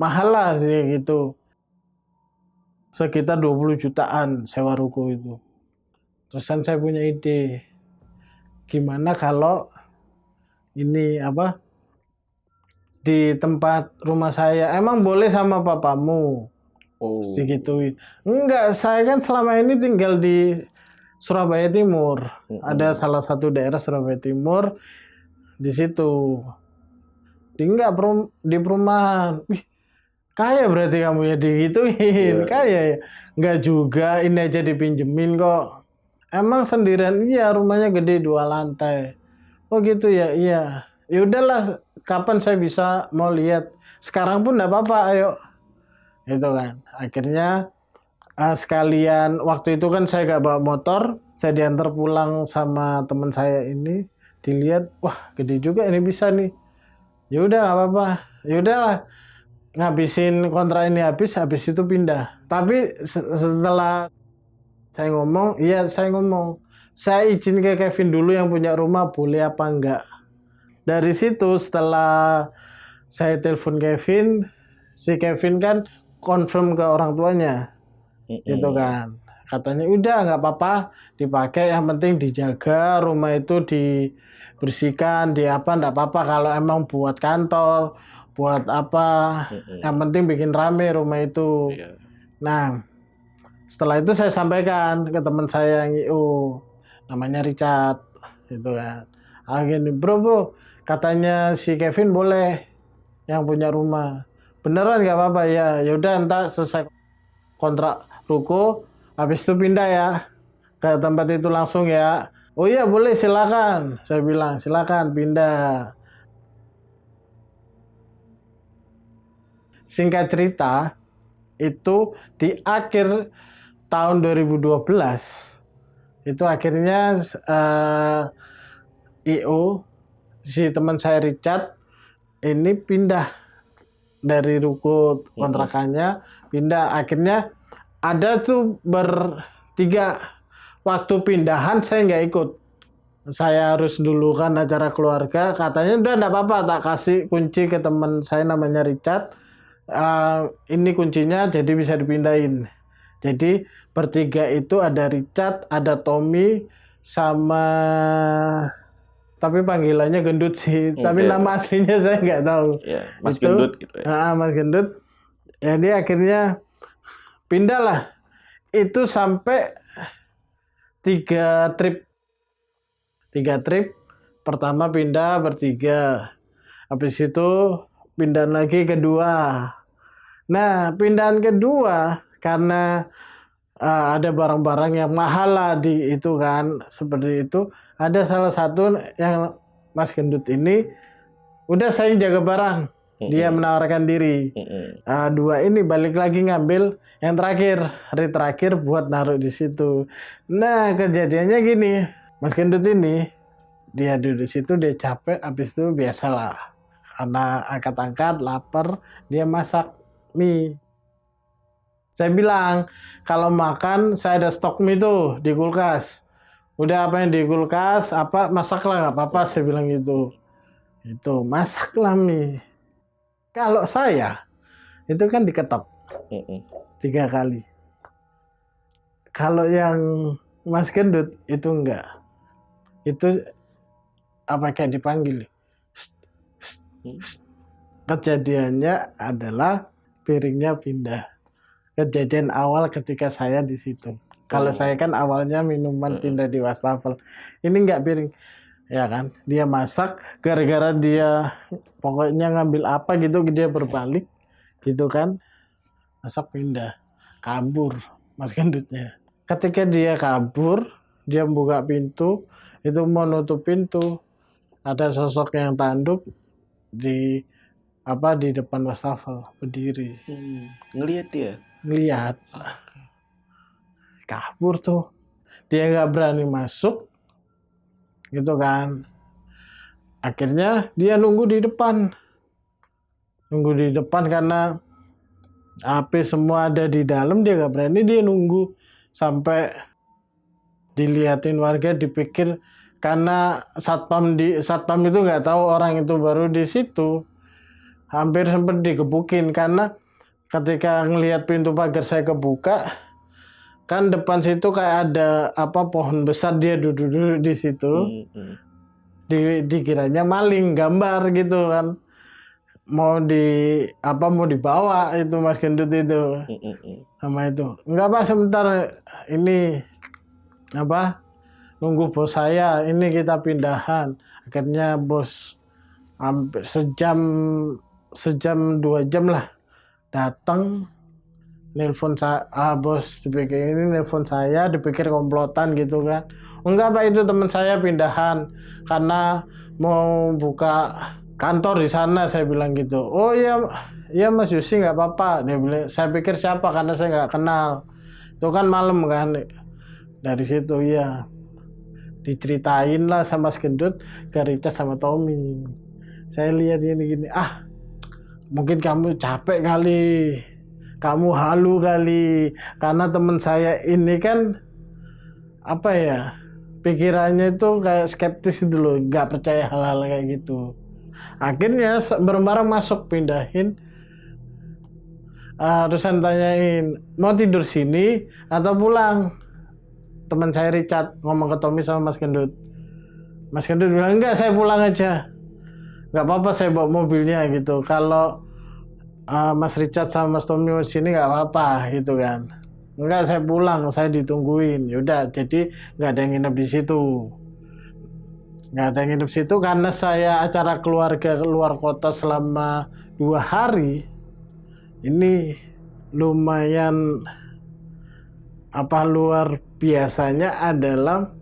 mahal lah gitu. Sekitar 20 jutaan sewa ruko itu. Terus kan saya punya ide, gimana kalau ini apa, di tempat rumah saya, emang boleh sama papamu? Digituin. Enggak, saya kan selama ini tinggal di Surabaya Timur. Ada salah satu daerah Surabaya Timur di situ. Tinggal di perumahan. Wih, kaya berarti kamu ya, digituin. Kaya ya. Enggak juga, ini aja dipinjemin kok. Emang sendirian? Iya, rumahnya gede 2 lantai. Oh gitu ya, iya. Ya udahlah, kapan saya bisa mau lihat? Sekarang pun enggak apa-apa, ayo. Itu kan. Akhirnya sekalian waktu itu kan saya gak bawa motor, saya diantar pulang sama teman saya ini, dilihat wah gede juga ini bisa nih, ya udah nggak apa-apa, ya udahlah ngabisin kontrak ini habis itu pindah. Tapi setelah saya ngomong, saya izin ke Kevin dulu yang punya rumah boleh apa enggak. Dari situ setelah saya telepon Kevin, si Kevin kan confirm ke orang tuanya, gitu kan. Katanya udah nggak apa-apa dipakai, yang penting dijaga rumah itu dibersihkan, di apa nggak apa-apa kalau emang buat kantor, buat apa, yang penting bikin rame rumah itu. Nah setelah itu saya sampaikan ke teman saya yang IO, namanya Richard, gitu kan. Gini bro, katanya si Kevin boleh yang punya rumah, beneran nggak apa-apa ya? Yaudah entar selesai kontrak ruko, habis itu pindah ya ke tempat itu langsung ya. Oh iya boleh, silakan. Saya bilang silakan pindah. Singkat cerita, itu di akhir tahun 2012 itu akhirnya IO si teman saya Richard ini pindah dari ruko kontrakannya, pindah. Akhirnya ada tuh bertiga, waktu pindahan saya nggak ikut, saya harus dulu kan acara keluarga. Katanya udah enggak apa-apa, tak kasih kunci ke teman saya namanya Richard, ini kuncinya jadi bisa dipindahin. Jadi bertiga itu ada Richard, ada Tommy, sama tapi panggilannya Gendut sih, tapi nama aslinya saya nggak tahu. Ya, Mas itu, Gendut gitu ya. Mas Gendut. Jadi akhirnya pindah lah. Itu sampai 3 trip. Pertama pindah bertiga. Habis itu pindahan lagi kedua. Nah, pindahan kedua karena ada barang-barang yang mahal lah di itu kan, seperti itu. Ada salah satu yang Mas Gendut ini, udah saya jaga barang, dia menawarkan diri. Dua ini balik lagi ngambil yang terakhir, hari terakhir buat naruh di situ. Nah kejadiannya gini, Mas Gendut ini dia duduk di situ, dia capek, habis itu biasalah karena angkat-angkat lapar, dia masak mie. Saya bilang kalau makan saya ada stok mie tuh di kulkas. Udah apa yang di kulkas, apa masaklah nggak apa-apa, saya bilang gitu. Itu masaklah mie. Kalau saya itu kan diketok 3 kali. Kalau yang Mas Gendut itu enggak. Itu apa kayak dipanggil. Kejadiannya adalah piringnya pindah. Kejadian awal ketika saya di situ. Kalau saya kan awalnya minuman pindah di wastafel. Ini enggak piring. Ya kan, dia masak gara-gara dia pokoknya ngambil apa gitu, dia berbalik gitu kan, masak pindah, kabur Mas Gendutnya. Ketika dia kabur, dia buka pintu, itu mau nutup pintu, ada sosok yang tanduk di depan wastafel berdiri. Ngelihat dia? Ngelihat. Kabur tuh. Dia nggak berani masuk, gitu kan. Akhirnya dia nunggu di depan. Karena HP semua ada di dalam, dia nggak berani, dia nunggu sampai dilihatin warga, dipikir karena satpam itu nggak tahu orang itu baru di situ. Hampir sempat digebukin karena ketika ngelihat pintu pagar saya kebuka, kan depan situ kayak ada pohon besar, dia duduk di situ. Dikiranya maling gambar gitu kan, mau dibawa itu Mas Gendut itu sama itu. Enggak Pak, sebentar ini nunggu bos saya, ini kita pindahan. Akhirnya bos hampir sejam 2 jam lah datang, nelpon saya, bos dipikir ini nelpon saya, dipikir komplotan gitu kan. Enggak Pak, itu teman saya pindahan karena mau buka kantor di sana, saya bilang gitu. Oh iya Mas Yusi nggak apa-apa, dia bilang. Saya pikir siapa karena saya nggak kenal. Itu kan malam kan. Dari situ ya diceritain lah sama Mas Gendut ke Richard sama Tommy. Saya lihat ini gini, mungkin kamu capek kali, kamu halu kali, karena teman saya ini kan apa ya, pikirannya itu kayak skeptis itu loh, nggak percaya hal-hal kayak gitu. Akhirnya bareng-bareng masuk, pindahin. Terusan tanyain, mau tidur sini atau pulang? Teman saya Richard ngomong ke Tommy sama Mas Gendut. Mas Gendut bilang, enggak, saya pulang aja. Nggak apa-apa, saya bawa mobilnya gitu. Kalau Mas Richard sama Mas Tommy di sini nggak apa-apa gitu kan. Enggak, saya pulang, saya ditungguin. Yaudah, jadi nggak ada yang nginep di situ. Nggak ada yang nginep situ karena saya acara keluarga keluar kota selama 2 hari. Ini lumayan luar biasanya adalah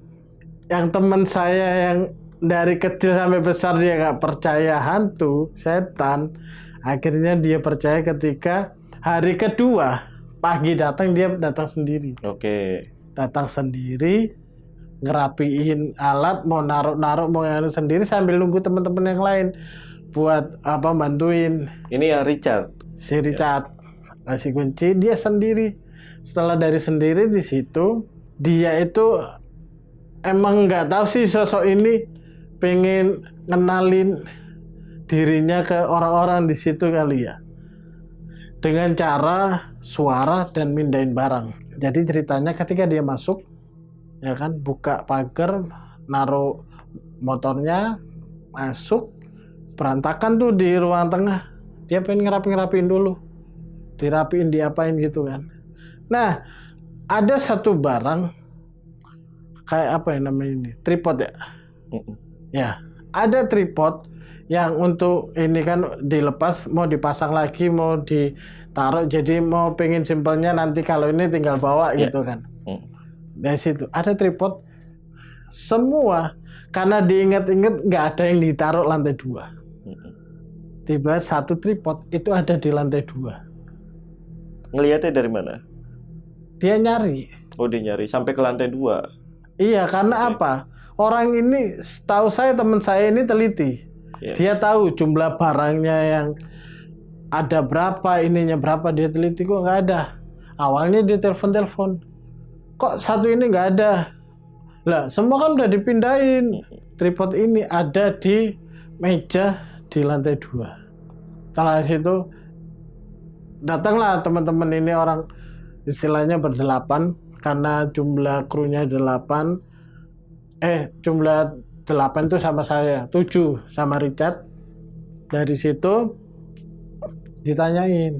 yang teman saya yang dari kecil sampai besar dia nggak percaya hantu, setan. Akhirnya dia percaya ketika hari kedua pagi datang, dia datang sendiri. Oke. Datang sendiri, ngerapiin alat, mau naruh mau yang sendiri sambil nunggu teman-teman yang lain buat bantuin. Ini yang Richard. Si Richard kasih kunci, dia sendiri. Setelah dari sendiri di situ, dia itu emang nggak tahu sih sosok ini pengen ngenalin dirinya ke orang-orang di situ kali ya, dengan cara suara dan mindahin barang. Jadi ceritanya ketika dia masuk, ya kan, buka pagar, naruh motornya, masuk, berantakan tuh di ruang tengah. Dia pengen ngerapiin dulu, dirapiin, diapain gitu kan. Nah, ada satu barang kayak apa yang namanya ini, tripod ya. Ya, ada tripod yang untuk ini kan dilepas, mau dipasang lagi, mau ditaruh, jadi mau pengen simpelnya nanti kalau ini tinggal bawa gitu kan. Dari situ ada tripod semua, karena diingat-ingat nggak ada yang ditaruh lantai 2. Tiba satu tripod itu ada di lantai 2. Ngelihatnya dari mana? Dia nyari. Oh, dia nyari sampai ke lantai 2. Iya, karena apa? Orang ini, setahu saya, teman saya ini teliti. Dia tahu jumlah barangnya yang ada berapa, ininya berapa, dia teliti. Kok nggak ada? Awalnya dia telepon. Kok satu ini nggak ada? Lah, semua kan udah dipindahin. Tripod ini ada di meja di lantai 2. Setelah situ datanglah teman-teman ini, orang istilahnya berdelapan, karena jumlah krunya 8. Jumlah 8 itu sama saya, 7 sama Richard. Dari situ ditanyain,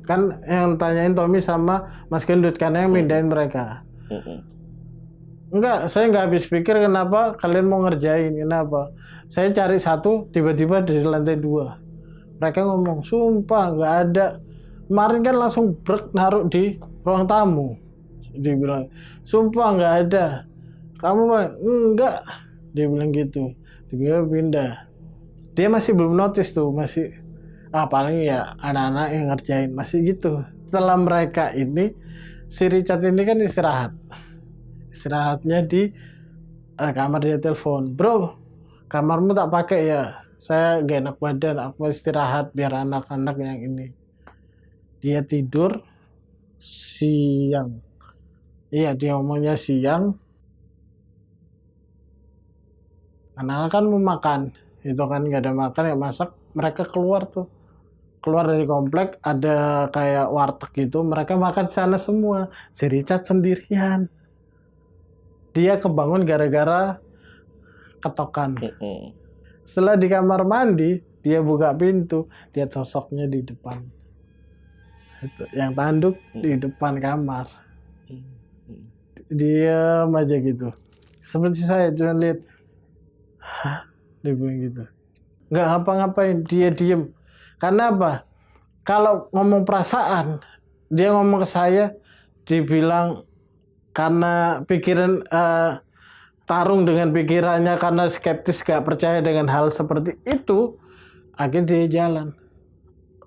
kan yang tanyain Tommy sama Mas Gendut, karena yang mindahin mereka. Enggak, saya nggak habis pikir kenapa kalian mau ngerjain, kenapa. Saya cari satu, tiba-tiba dari lantai 2. Mereka ngomong, sumpah nggak ada. Kemarin kan langsung naruh di ruang tamu. Dia bilang, sumpah nggak ada. Kamu enggak. Dia bilang gitu. Dia pindah. Dia masih belum notice tuh, masih paling ya anak-anak yang ngerjain, masih gitu. Setelah mereka ini, si Richard ini kan istirahatnya di kamar. Dia telepon, bro, kamarmu tak pakai ya, saya gak enak badan, aku istirahat biar anak-anak yang ini. Dia tidur siang. Iya, dia ngomongnya siang. Anak-anak kan mau makan, itu kan gak ada makan, ya masak. Mereka keluar dari komplek, ada kayak warteg gitu, mereka makan di sana semua. Si Richard sendirian. Dia kebangun gara-gara ketokan. Setelah di kamar mandi, dia buka pintu, lihat sosoknya di depan. Itu, yang tanduk di depan kamar. Dia aja gitu. Seperti saya cuma lihat, dia bilang gitu. Nggak ngapa-ngapain, dia diem. Karena apa? Kalau ngomong perasaan, dia ngomong ke saya, dibilang karena pikiran, tarung dengan pikirannya, karena skeptis, gak percaya dengan hal seperti itu. Akhirnya dia jalan,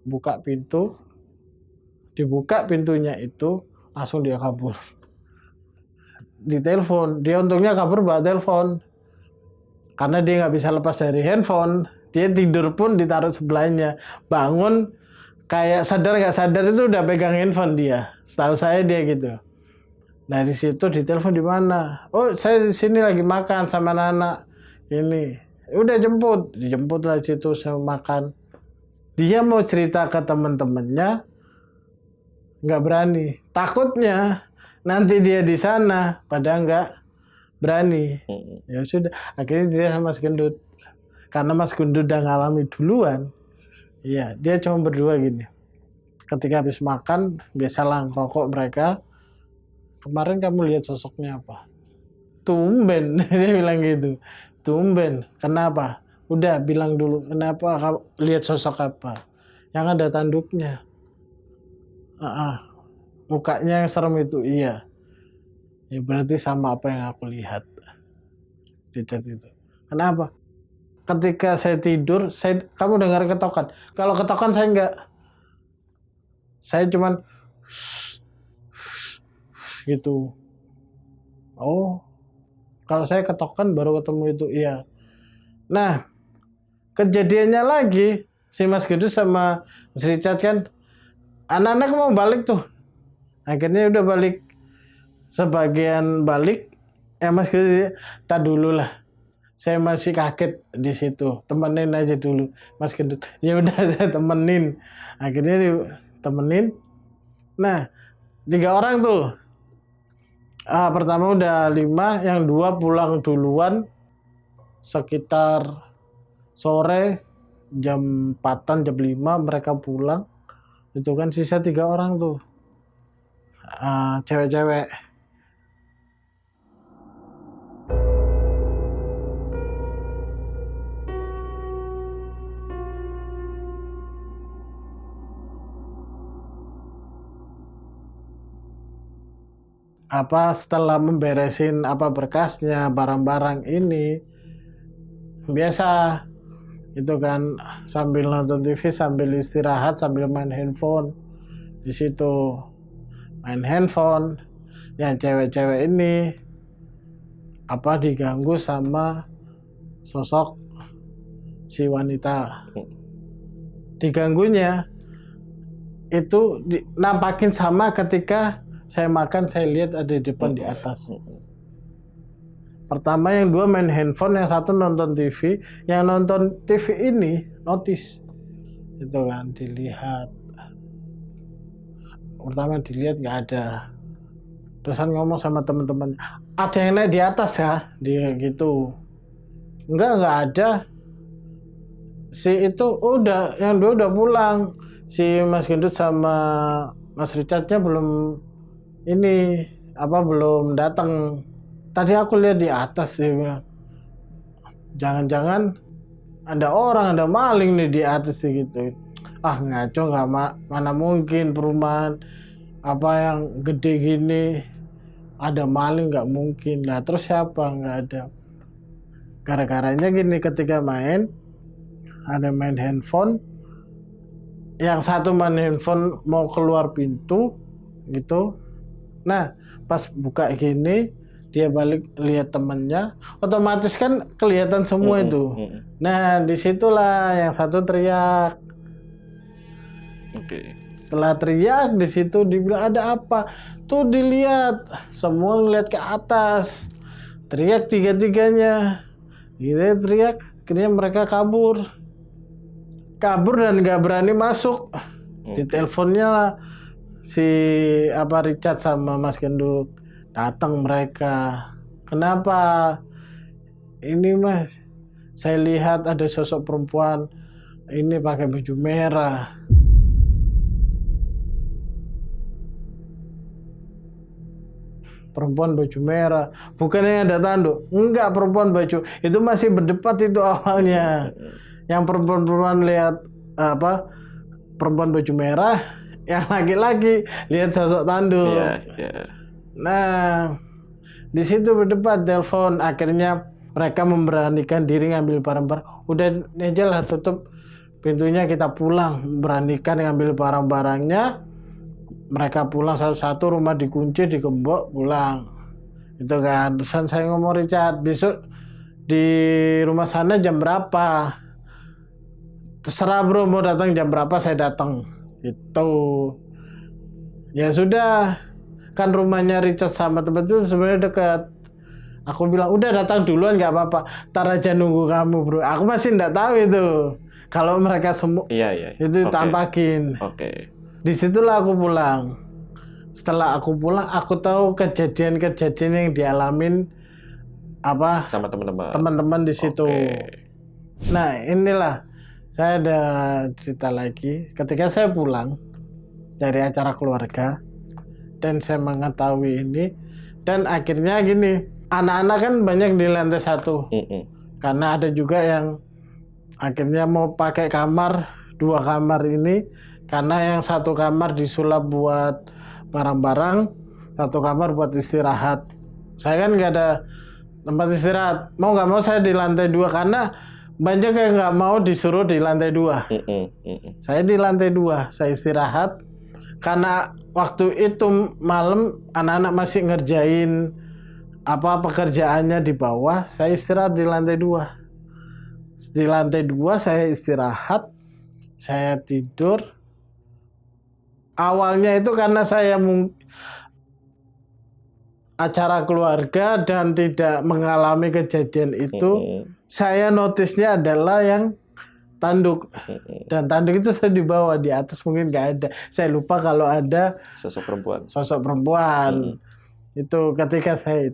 buka pintu, dibuka pintunya itu, langsung dia kabur. Ditelepon, dia untungnya kabur bawa telepon karena dia nggak bisa lepas dari handphone. Dia tidur pun ditaruh sebelahnya, bangun kayak sadar nggak sadar itu udah pegang handphone dia. Setahu saya dia gitu. Dari situ ditelepon di mana? Oh, saya di sini lagi makan sama anak ini. Udah dijemput lah situ saya makan. Dia mau cerita ke teman-temannya, nggak berani. Takutnya nanti dia di sana, padahal nggak berani. Ya sudah, akhirnya dia sama Mas Gendut. Karena Mas Gendut udah ngalami duluan, iya, dia cuma berdua gini. Ketika habis makan, biasalah ngerokok mereka. Kemarin kamu lihat sosoknya apa? Tumben, dia bilang gitu. Tumben, kenapa? Udah bilang dulu, kenapa kamu lihat sosok apa? Yang ada tanduknya. Mukanya yang serem itu, iya. Ya berarti sama apa yang aku lihat di chat itu. Kenapa? Ketika saya tidur, kamu dengar ketokan. Kalau ketokan saya enggak. Saya cuman gitu. Oh, kalau saya ketokan baru ketemu itu, iya. Nah, kejadiannya lagi, si Mas Gendut sama Mas Richard kan, anak-anak mau balik tuh. Akhirnya udah balik. Sebagian balik, Mas Gendut, tak dulu lah. Saya masih kaget di situ. Temenin aja dulu, Mas Gendut. Ya udah saya temenin. Akhirnya ditemenin. Nah, 3 orang tuh. Pertama udah 5, yang 2 pulang duluan sekitar sore jam 4-an, jam 5 mereka pulang. Itu kan sisa 3 orang tuh. Cewek-cewek. Setelah memberesin berkasnya, barang-barang ini, biasa itu kan sambil nonton TV, sambil istirahat, sambil main handphone. Di situ main handphone, yang cewek-cewek ini diganggu sama sosok si wanita. Diganggunya itu nampakin sama ketika saya makan, saya lihat ada di depan di atas. Pertama yang 2 main handphone, yang 1 nonton TV. Yang nonton TV ini notice. Itu kan dilihat. Pertama dilihat nggak ada. Terusan ngomong sama teman-teman, ada yang naik di atas ya? Dia gitu. Enggak ada. Si itu udah, yang 2 udah pulang. Si Mas Gendut sama Mas Richardnya belum belum datang. Tadi aku lihat di atas, dia bilang. Jangan-jangan ada orang, ada maling nih di atas gitu. Ngaco, nggak mana mungkin perumahan yang gede gini ada maling, nggak mungkin. Nah terus siapa? Nggak ada. Gara-garanya gini, ketika main handphone, yang 1 main handphone mau keluar pintu gitu. Nah, pas buka gini, dia balik lihat temennya, otomatis kan kelihatan semua itu. Nah, disitulah yang 1 teriak. Setelah teriak, di situ dibilang ada apa? Tuh dilihat, semua ngeliat ke atas. Teriak 3-tiganya. Dia teriak, akhirnya mereka kabur dan nggak berani masuk. Di teleponnya lah si Richard sama Mas Gendut, datang mereka. Kenapa? Ini Mas, saya lihat ada sosok perempuan ini pakai baju merah. Perempuan baju merah, bukannya ada tanduk? Enggak, perempuan baju itu masih berdebat itu awalnya. Yang perempuan lihat perempuan baju merah, yang laki-laki lihat sosok tanduk. Nah, di situ berdebat, telepon. Akhirnya mereka memberanikan diri ngambil barang-barang. Udah aja lah, tutup pintunya, kita pulang. Beranikan ngambil barang-barangnya. mereka pulang satu-satu, rumah dikunci, digembok, pulang. Itu kan. Terusan saya ngomong, Richard, besok di rumah sana jam berapa? Terserah bro, mau datang jam berapa saya datang. Itu. Ya sudah, kan rumahnya Richard sama teman itu sebenarnya dekat. Aku bilang, udah datang duluan nggak apa-apa. Ntar aja nunggu kamu bro. Aku masih nggak tahu itu. Kalau mereka semua Iya. itu Oke. tampakin. Oke. Disitulah aku pulang. Setelah aku pulang, aku tahu kejadian-kejadian yang dialamin apa Sama teman-teman. teman-teman di situ. Oke. Nah inilah saya ada cerita lagi. Ketika saya pulang dari acara keluarga dan saya mengetahui ini, dan akhirnya gini, anak-anak kan banyak di lantai 1 karena ada juga yang akhirnya mau pakai kamar 2 kamar ini karena yang 1 kamar disulap buat barang-barang, 1 kamar buat istirahat. Saya kan nggak ada tempat istirahat, mau nggak mau saya di lantai 2 karena banyak yang nggak mau disuruh di lantai 2. Saya di lantai 2, saya istirahat karena waktu itu malam anak-anak masih ngerjain apa pekerjaannya di bawah. Saya istirahat di lantai 2. Di lantai 2 saya istirahat, saya tidur. Awalnya itu karena saya acara keluarga dan tidak mengalami kejadian itu, saya notisnya adalah yang tanduk. Dan tanduk itu saya dibawa di atas, mungkin nggak ada. Saya lupa kalau ada Sosok perempuan. Itu ketika saya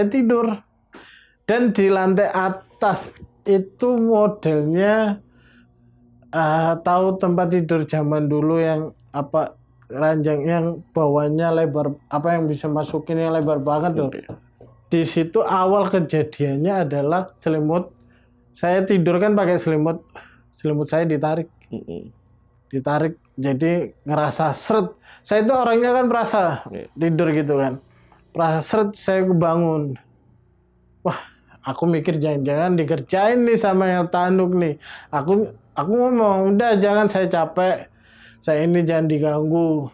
tidur. Dan di lantai atas itu modelnya tahu tempat tidur zaman dulu yang apa, ranjang yang bawahnya lebar, apa yang bisa masukin yang lebar banget tuh. Di situ awal kejadiannya adalah selimut. Saya tidur kan pakai selimut saya ditarik. Jadi ngerasa seret. Saya itu orangnya kan merasa tidur gitu kan. Merasa seret, saya kebangun. Wah, aku mikir jangan-jangan dikerjain nih sama yang tanduk nih. Aku ngomong, udah jangan, saya capek. Saya ini jangan diganggu.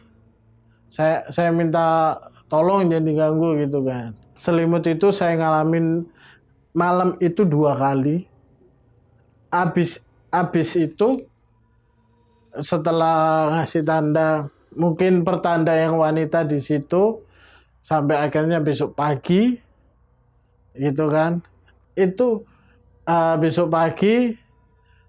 Saya minta tolong jangan diganggu gitu kan. Selimut itu saya ngalamin malam itu 2 kali. Abis itu setelah ngasih tanda, mungkin pertanda yang wanita di situ, sampai akhirnya besok pagi gitu kan. Itu besok pagi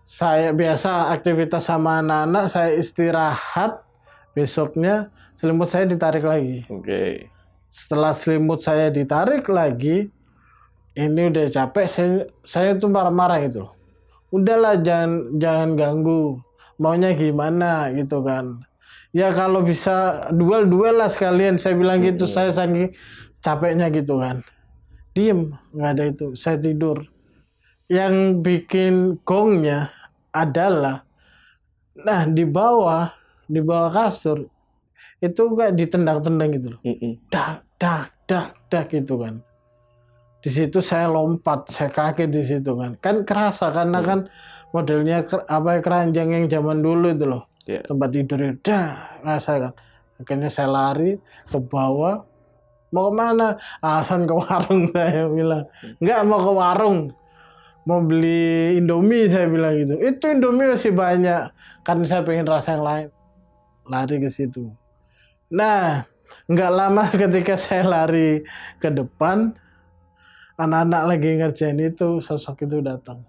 saya biasa aktivitas sama anak-anak, saya istirahat. Besoknya selimut saya ditarik lagi. Setelah selimut saya ditarik lagi, ini udah capek, saya tuh marah-marah gitu. Udahlah, jangan ganggu. Maunya gimana gitu kan. Ya kalau bisa duel lah sekalian, saya bilang gitu. Saya saking capeknya gitu kan. Diem, nggak ada itu. Saya tidur. Yang bikin gongnya adalah, nah di bawah kasur itu kayak ditendang-tendang gitu loh. Dak gitu kan. Di situ saya lompat, saya kaget di situ kan. Kan kerasa karena kan modelnya keranjang yang zaman dulu itu loh. Tempat tidurnya rasa kan. Akhirnya saya lari ke bawah. Mau kemana? Alasan ke warung, saya bilang. Enggak mau ke warung. Mau beli Indomie, saya bilang gitu. Itu Indomie masih banyak. Kan saya pengen rasa yang lain. Lari ke situ. Nah, nggak lama ketika saya lari ke depan, anak-anak lagi ngerjain itu, sosok itu datang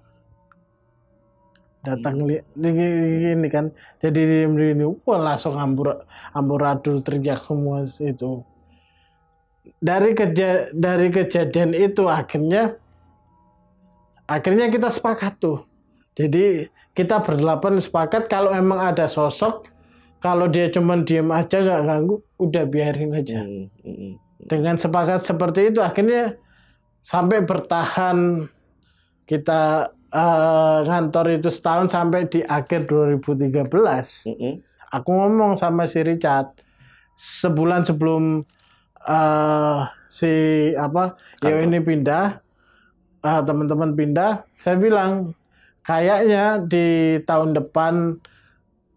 ini kan, jadi ini, wah langsung amburadul, teriak semua itu. Dari kejadian itu akhirnya kita sepakat tuh. Jadi kita berdelapan sepakat kalau emang ada sosok, kalau dia cuman diem aja nggak ganggu, udah biarin aja. Dengan sepakat seperti itu akhirnya sampai bertahan kita ngantor itu setahun, sampai di akhir 2013. Aku ngomong sama si Richard sebulan sebelum ini pindah, teman-teman pindah, saya bilang kayaknya di tahun depan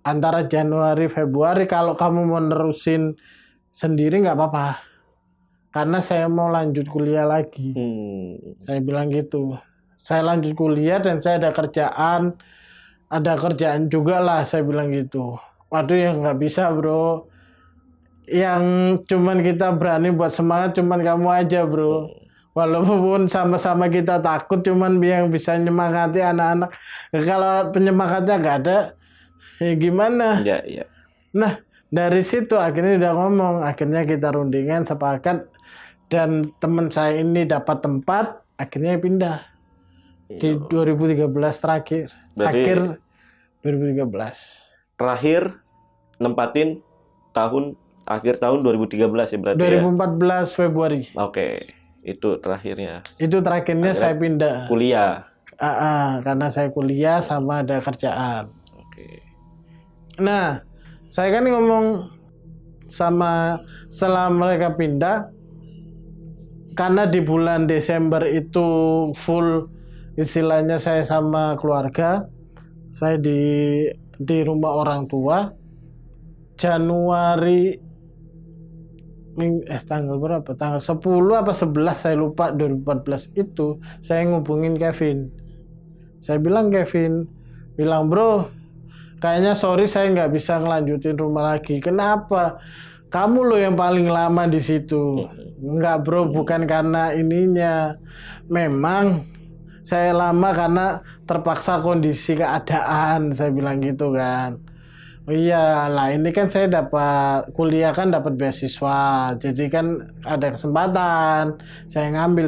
antara Januari Februari kalau kamu mau nerusin sendiri nggak apa-apa. Karena saya mau lanjut kuliah lagi. Saya bilang gitu. Saya lanjut kuliah dan saya ada kerjaan juga lah, saya bilang gitu. Waduh ya nggak bisa bro. Yang cuman kita berani buat semangat cuman kamu aja bro. Walaupun sama-sama kita takut, cuman yang bisa nyemangati anak-anak. Kalau penyemangatnya nggak ada, ya gimana? Iya. Nah, dari situ akhirnya udah ngomong. Akhirnya kita rundingan, sepakat. Dan teman saya ini dapat tempat, akhirnya pindah. Di 2013 terakhir. Berarti Akhir 2013. terakhir nempatin akhir tahun 2013 ya berarti 2014 Februari. Oke, itu terakhirnya. Itu terakhirnya Akhirnya saya pindah. Kuliah. Karena saya kuliah sama ada kerjaan. Oke. Nah, saya kan ngomong sama setelah mereka pindah, karena di bulan Desember itu full istilahnya saya sama keluarga, saya di rumah orang tua. Januari tanggal berapa? Tanggal 10 apa 11 saya lupa 2014 itu saya ngubungin Kevin. Saya bilang bro, kayaknya sorry saya nggak bisa ngelanjutin rumah lagi. Kenapa? Kamu loh yang paling lama di situ. Enggak bro, bukan karena ininya. Memang saya lama karena terpaksa kondisi keadaan, saya bilang gitu kan. Oh iya, lah ini kan saya dapat kuliah kan dapat beasiswa. Jadi kan ada kesempatan. Saya ngambil,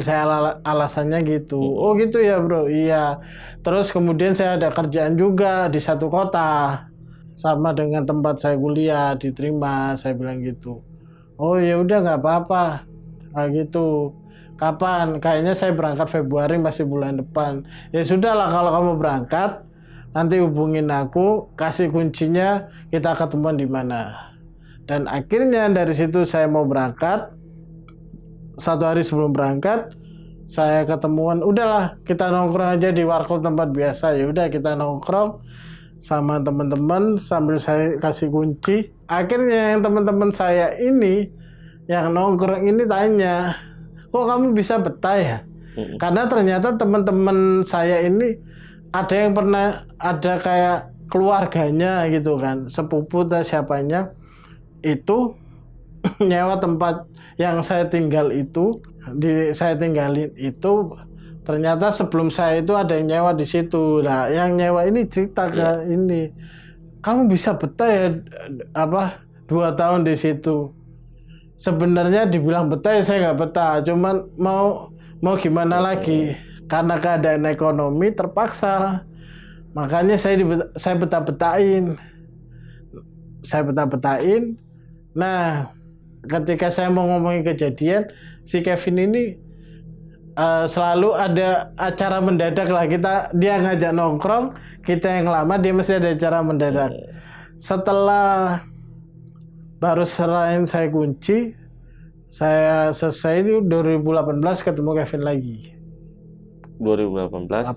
alasannya gitu. Oh gitu ya bro, iya. Terus kemudian saya ada kerjaan juga di satu kota. Sama dengan tempat saya kuliah, diterima, saya bilang gitu. Oh ya udah nggak apa-apa. Gitu. Kapan? Kayaknya saya berangkat Februari, masih bulan depan. Ya sudahlah kalau kamu berangkat, nanti hubungin aku, kasih kuncinya, kita ketemuan di mana. Dan akhirnya dari situ saya mau berangkat. 1 hari sebelum berangkat, saya ketemuan, udahlah kita nongkrong aja di warkop tempat biasa. Ya udah kita nongkrong sama teman-teman sambil saya kasih kunci. Akhirnya yang teman-teman saya ini yang nongkrong ini tanya, kok kamu bisa betah ya? Karena ternyata teman-teman saya ini ada yang pernah ada kayak keluarganya gitu kan, sepupu atau siapanya itu nyewa tempat yang saya tinggal itu, saya tinggalin itu. Ternyata sebelum saya itu ada yang nyewa di situ. Nah, yang nyewa ini cerita ke ini, kamu bisa betah ya 2 tahun di situ. Sebenarnya dibilang betah ya saya nggak betah, cuman mau gimana lagi, karena keadaan ekonomi terpaksa. Makanya saya betah-betahin. Nah, ketika saya mau ngomongin kejadian, si Kevin ini selalu ada acara mendadak lah. Dia ngajak nongkrong, kita yang lama dia masih ada acara mendadak. Setelah baru serahin saya kunci, saya selesai di 2018 ketemu Kevin lagi. 2018.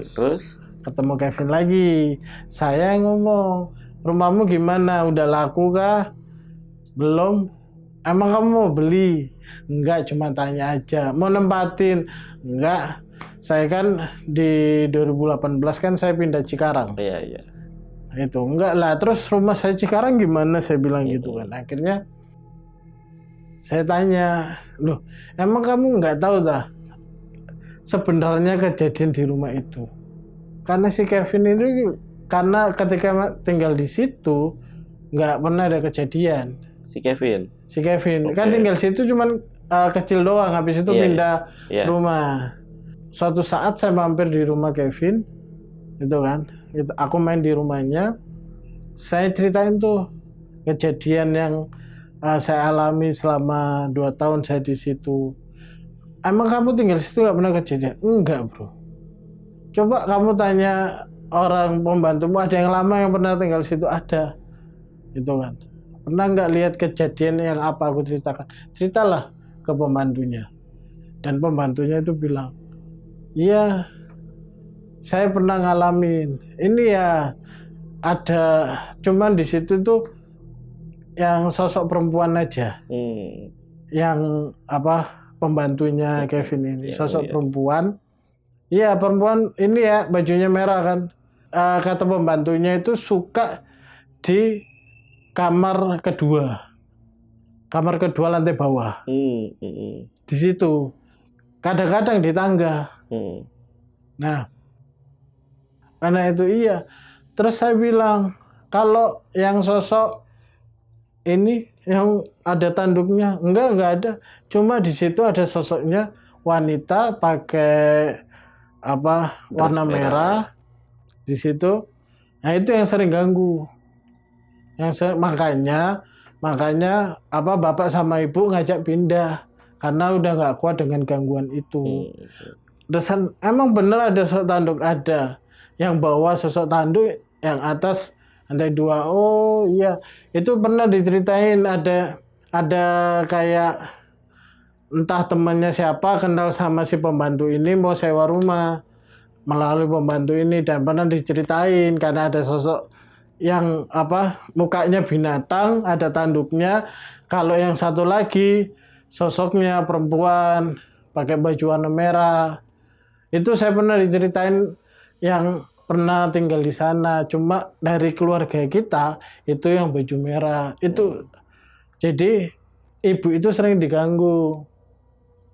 Terus ketemu Kevin lagi. Saya ngomong, rumahmu gimana? Udah laku kah? Belum. Emang kamu mau beli? Enggak, cuma tanya aja. Mau nempatin? Enggak. Saya kan di 2018 kan saya pindah Cikarang. Iya. Itu enggak lah. Terus rumah saya Cikarang gimana? Saya bilang gitu kan. Akhirnya saya tanya, loh, emang kamu nggak tahu dah sebenarnya kejadian di rumah itu? Karena si Kevin ini karena ketika tinggal di situ nggak pernah ada kejadian. Si Kevin Kan tinggal situ cuman kecil doang, habis itu pindah rumah. Suatu saat saya mampir di rumah Kevin, itu kan, aku main di rumahnya, saya ceritain tuh kejadian yang saya alami selama 2 tahun saya di situ. Emang kamu tinggal di situ nggak pernah kejadian? Enggak bro. Coba kamu tanya orang pembantumu, ada yang lama yang pernah tinggal di situ? Ada. Itu kan. Pernah nggak lihat kejadian yang apa aku ceritakan? Ceritalah ke pembantunya. Dan pembantunya itu bilang, iya, saya pernah ngalamin. Ini ya ada, cuman di situ tuh yang sosok perempuan aja, yang apa pembantunya Kevin ini, sosok perempuan. Iya perempuan ini ya bajunya merah kan. Kata pembantunya itu suka di kamar kedua lantai bawah. Di situ. Kadang-kadang di tangga. Nah, karena itu iya. Terus saya bilang, kalau yang sosok ini yang ada tanduknya, enggak ada. Cuma di situ ada sosoknya wanita pakai apa warna merah di situ. Nah itu yang sering ganggu. Makanya apa bapak sama ibu ngajak pindah karena udah nggak kuat dengan gangguan itu. Terus emang bener ada sosok tanduk, ada yang bawa sosok tanduk yang atas lantai 2. Oh iya, itu pernah diceritain ada kayak entah temannya siapa kenal sama si pembantu ini mau sewa rumah melalui pembantu ini, dan pernah diceritain karena ada sosok yang apa mukanya binatang, ada tanduknya. Kalau yang satu lagi sosoknya perempuan pakai baju warna merah. Itu saya pernah diceritain yang pernah tinggal di sana. Cuma dari keluarga kita itu yang baju merah. Itu jadi ibu itu sering diganggu.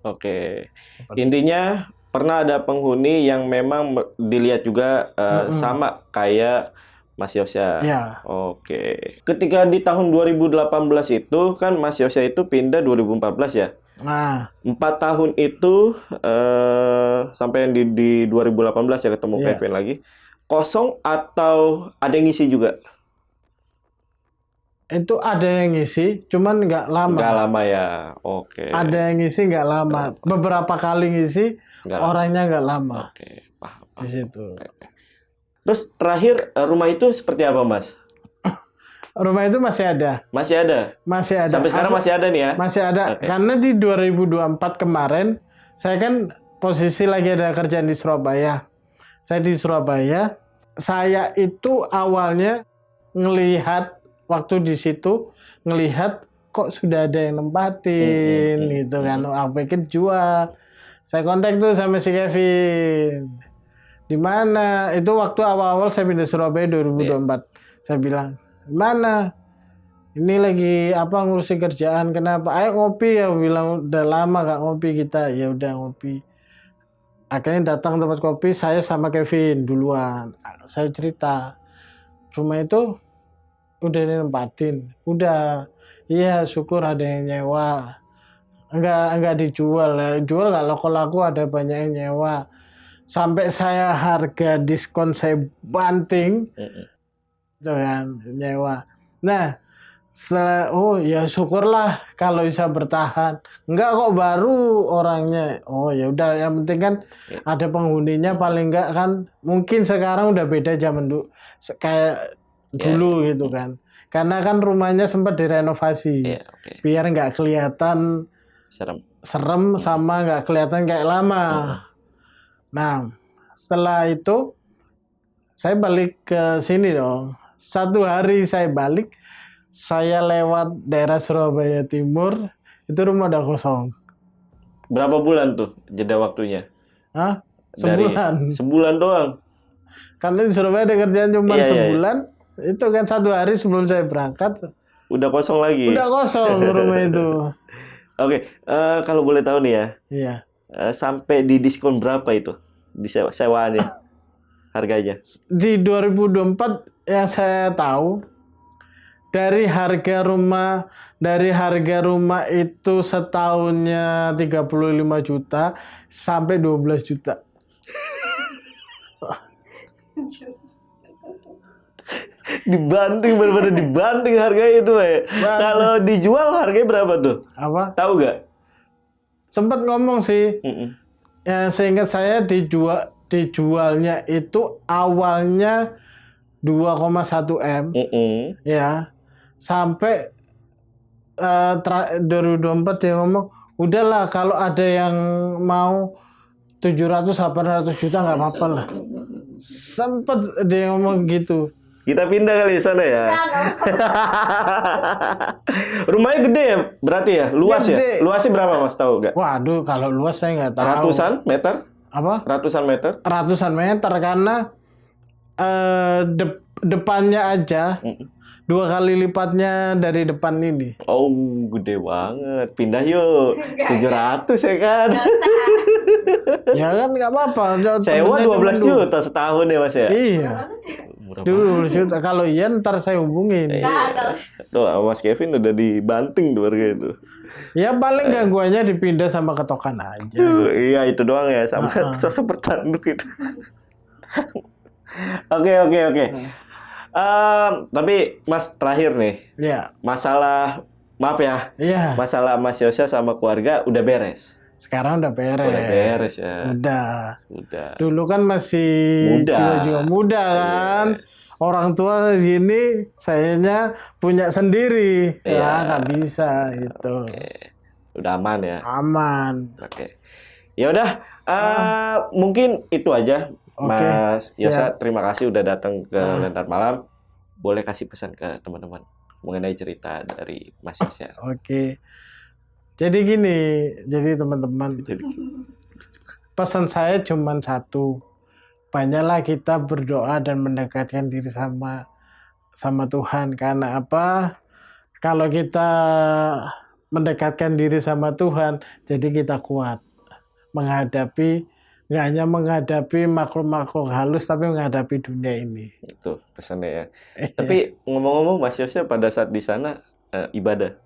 Oke. Intinya pernah ada penghuni yang memang dilihat juga sama kayak Mas Yosya. Ya. Oke. Ketika di tahun 2018 itu kan Mas Yosya itu pindah 2014 ya. Nah, 4 tahun itu sampai yang di 2018 ya ketemu Kevin lagi. Kosong atau ada yang ngisi juga? Itu ada yang ngisi, cuman nggak lama. Nggak lama ya, oke. Ada yang ngisi nggak lama. Beberapa kali ngisi, orangnya nggak lama. Oke, paham. Di situ. Oke. Terus terakhir rumah itu seperti apa, Mas? Rumah itu masih ada. Masih ada? Masih ada. Sampai sekarang masih ada nih ya? Masih ada. Karena di 2024 kemarin, saya kan posisi lagi ada kerjaan di Surabaya. Saya di Surabaya. Saya itu awalnya ngelihat waktu di situ, ngelihat kok sudah ada yang nempatin gitu kan. Aku pikir jual. Saya kontak tuh sama si Kevin. Di mana? Itu waktu awal-awal saya pindah Surabaya 2024. Saya bilang, "Di mana? Ini lagi apa ngurusin kerjaan, kenapa? Ayo ngopi ya." Bilang udah lama gak ngopi kita. Ya udah ngopi. Akhirnya datang tempat kopi saya sama Kevin duluan. Saya cerita. Rumah itu udah dinempatin. Udah. Iya, syukur ada yang nyewa. Enggak dijual ya. Jual gak laku-laku, ada banyak yang nyewa. Sampai saya harga diskon saya banting. Itu kan nyewa. Nah, setelah ya syukurlah kalau bisa bertahan. Enggak kok baru orangnya. Oh ya udah, yang penting kan ada penghuninya, paling enggak kan mungkin sekarang udah beda zaman dulu kayak dulu gitu kan. Karena kan rumahnya sempat direnovasi. Biar enggak kelihatan serem sama enggak kelihatan kayak lama. Nah, setelah itu saya balik ke sini dong. Satu hari saya balik, saya lewat daerah Surabaya Timur, itu rumah udah kosong. Berapa bulan tuh jeda waktunya? Hah? Sebulan. Sebulan doang? Karena di Surabaya ada kerjaan cuma sebulan, itu kan satu hari sebelum saya berangkat. Udah kosong lagi? Udah kosong rumah itu. Oke, kalau boleh tahu nih ya. Iya. Sampai di diskon berapa itu? Di sewaannya? Harganya? Di 2024 yang saya tahu, dari harga rumah itu setahunnya 35 juta sampai 12 juta. Dibanding, benar-benar dibanding harganya itu ya. Kalau dijual harganya berapa tuh? Apa? Tahu nggak? Sempat ngomong sih. Ya, seingat saya dijualnya itu awalnya 2,1 M. Ya. Sampai 2024 dia ngomong, udahlah kalau ada yang mau 700-800 juta nggak apa-apa lah. Sempet dia ngomong gitu. Kita pindah kali di sana ya. Rumahnya gede ya, berarti ya, luas ya. Gede. Luasnya berapa Mas, tahu nggak? Waduh, kalau luas saya nggak tahu. Ratusan meter? Apa? Ratusan meter? Ratusan meter karena depannya aja 2 kali lipatnya dari depan ini. Oh, gede banget. Pindah yuk. 700 ya kan? Ya kan nggak apa-apa. Sewa Temennya 12 cuma juta setahun ya Mas ya? Iya. Murah Dulu banget. kalau iya ntar saya hubungin. Tuh, sama Mas Kevin udah dibanting tuh harga itu. Ya paling gangguannya dipindah sama ketokan aja. Iya, itu doang ya. Sama sosok bertanduk itu. Oke. Tapi Mas, terakhir nih. Ya, Masalah, maaf ya. iya. Masalah Mas Yosha sama keluarga udah beres. Sekarang udah beres. Udah beres ya. Udah. Udah. Dulu kan masih Muda. jiwa-jiwa muda kan. Orang tua gini, sayanya punya sendiri. Iya. Ya nggak bisa gitu. Oke. Udah aman ya. Aman. Oke. Ya udah, mungkin itu aja. Oke, Mas Yosha, siap. terima kasih udah datang ke Lentar Malam. Boleh kasih pesan ke teman-teman mengenai cerita dari Mas Yosha. Oke. Jadi gini, jadi teman-teman, Jadi, pesan saya cuma satu. Banyaklah kita berdoa dan mendekatkan diri sama Tuhan. Karena apa? Kalau kita mendekatkan diri sama Tuhan, jadi kita kuat menghadapi, nggak hanya menghadapi makhluk-makhluk halus, tapi menghadapi dunia ini. itu pesannya ya. Tapi ngomong-ngomong, Mas Yosha pada saat di sana ibadah.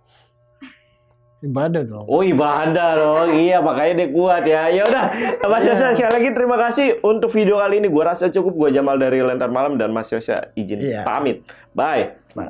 Ibadah dong. Oh, ibadah dong. Iya, makanya dia kuat ya. Ya udah, Mas Yosha, sekali lagi terima kasih untuk video kali ini. Gua rasa cukup. Gua Jamal dari Lentar Malam dan Mas Yosha izin Iya. pamit. Bye. Nah.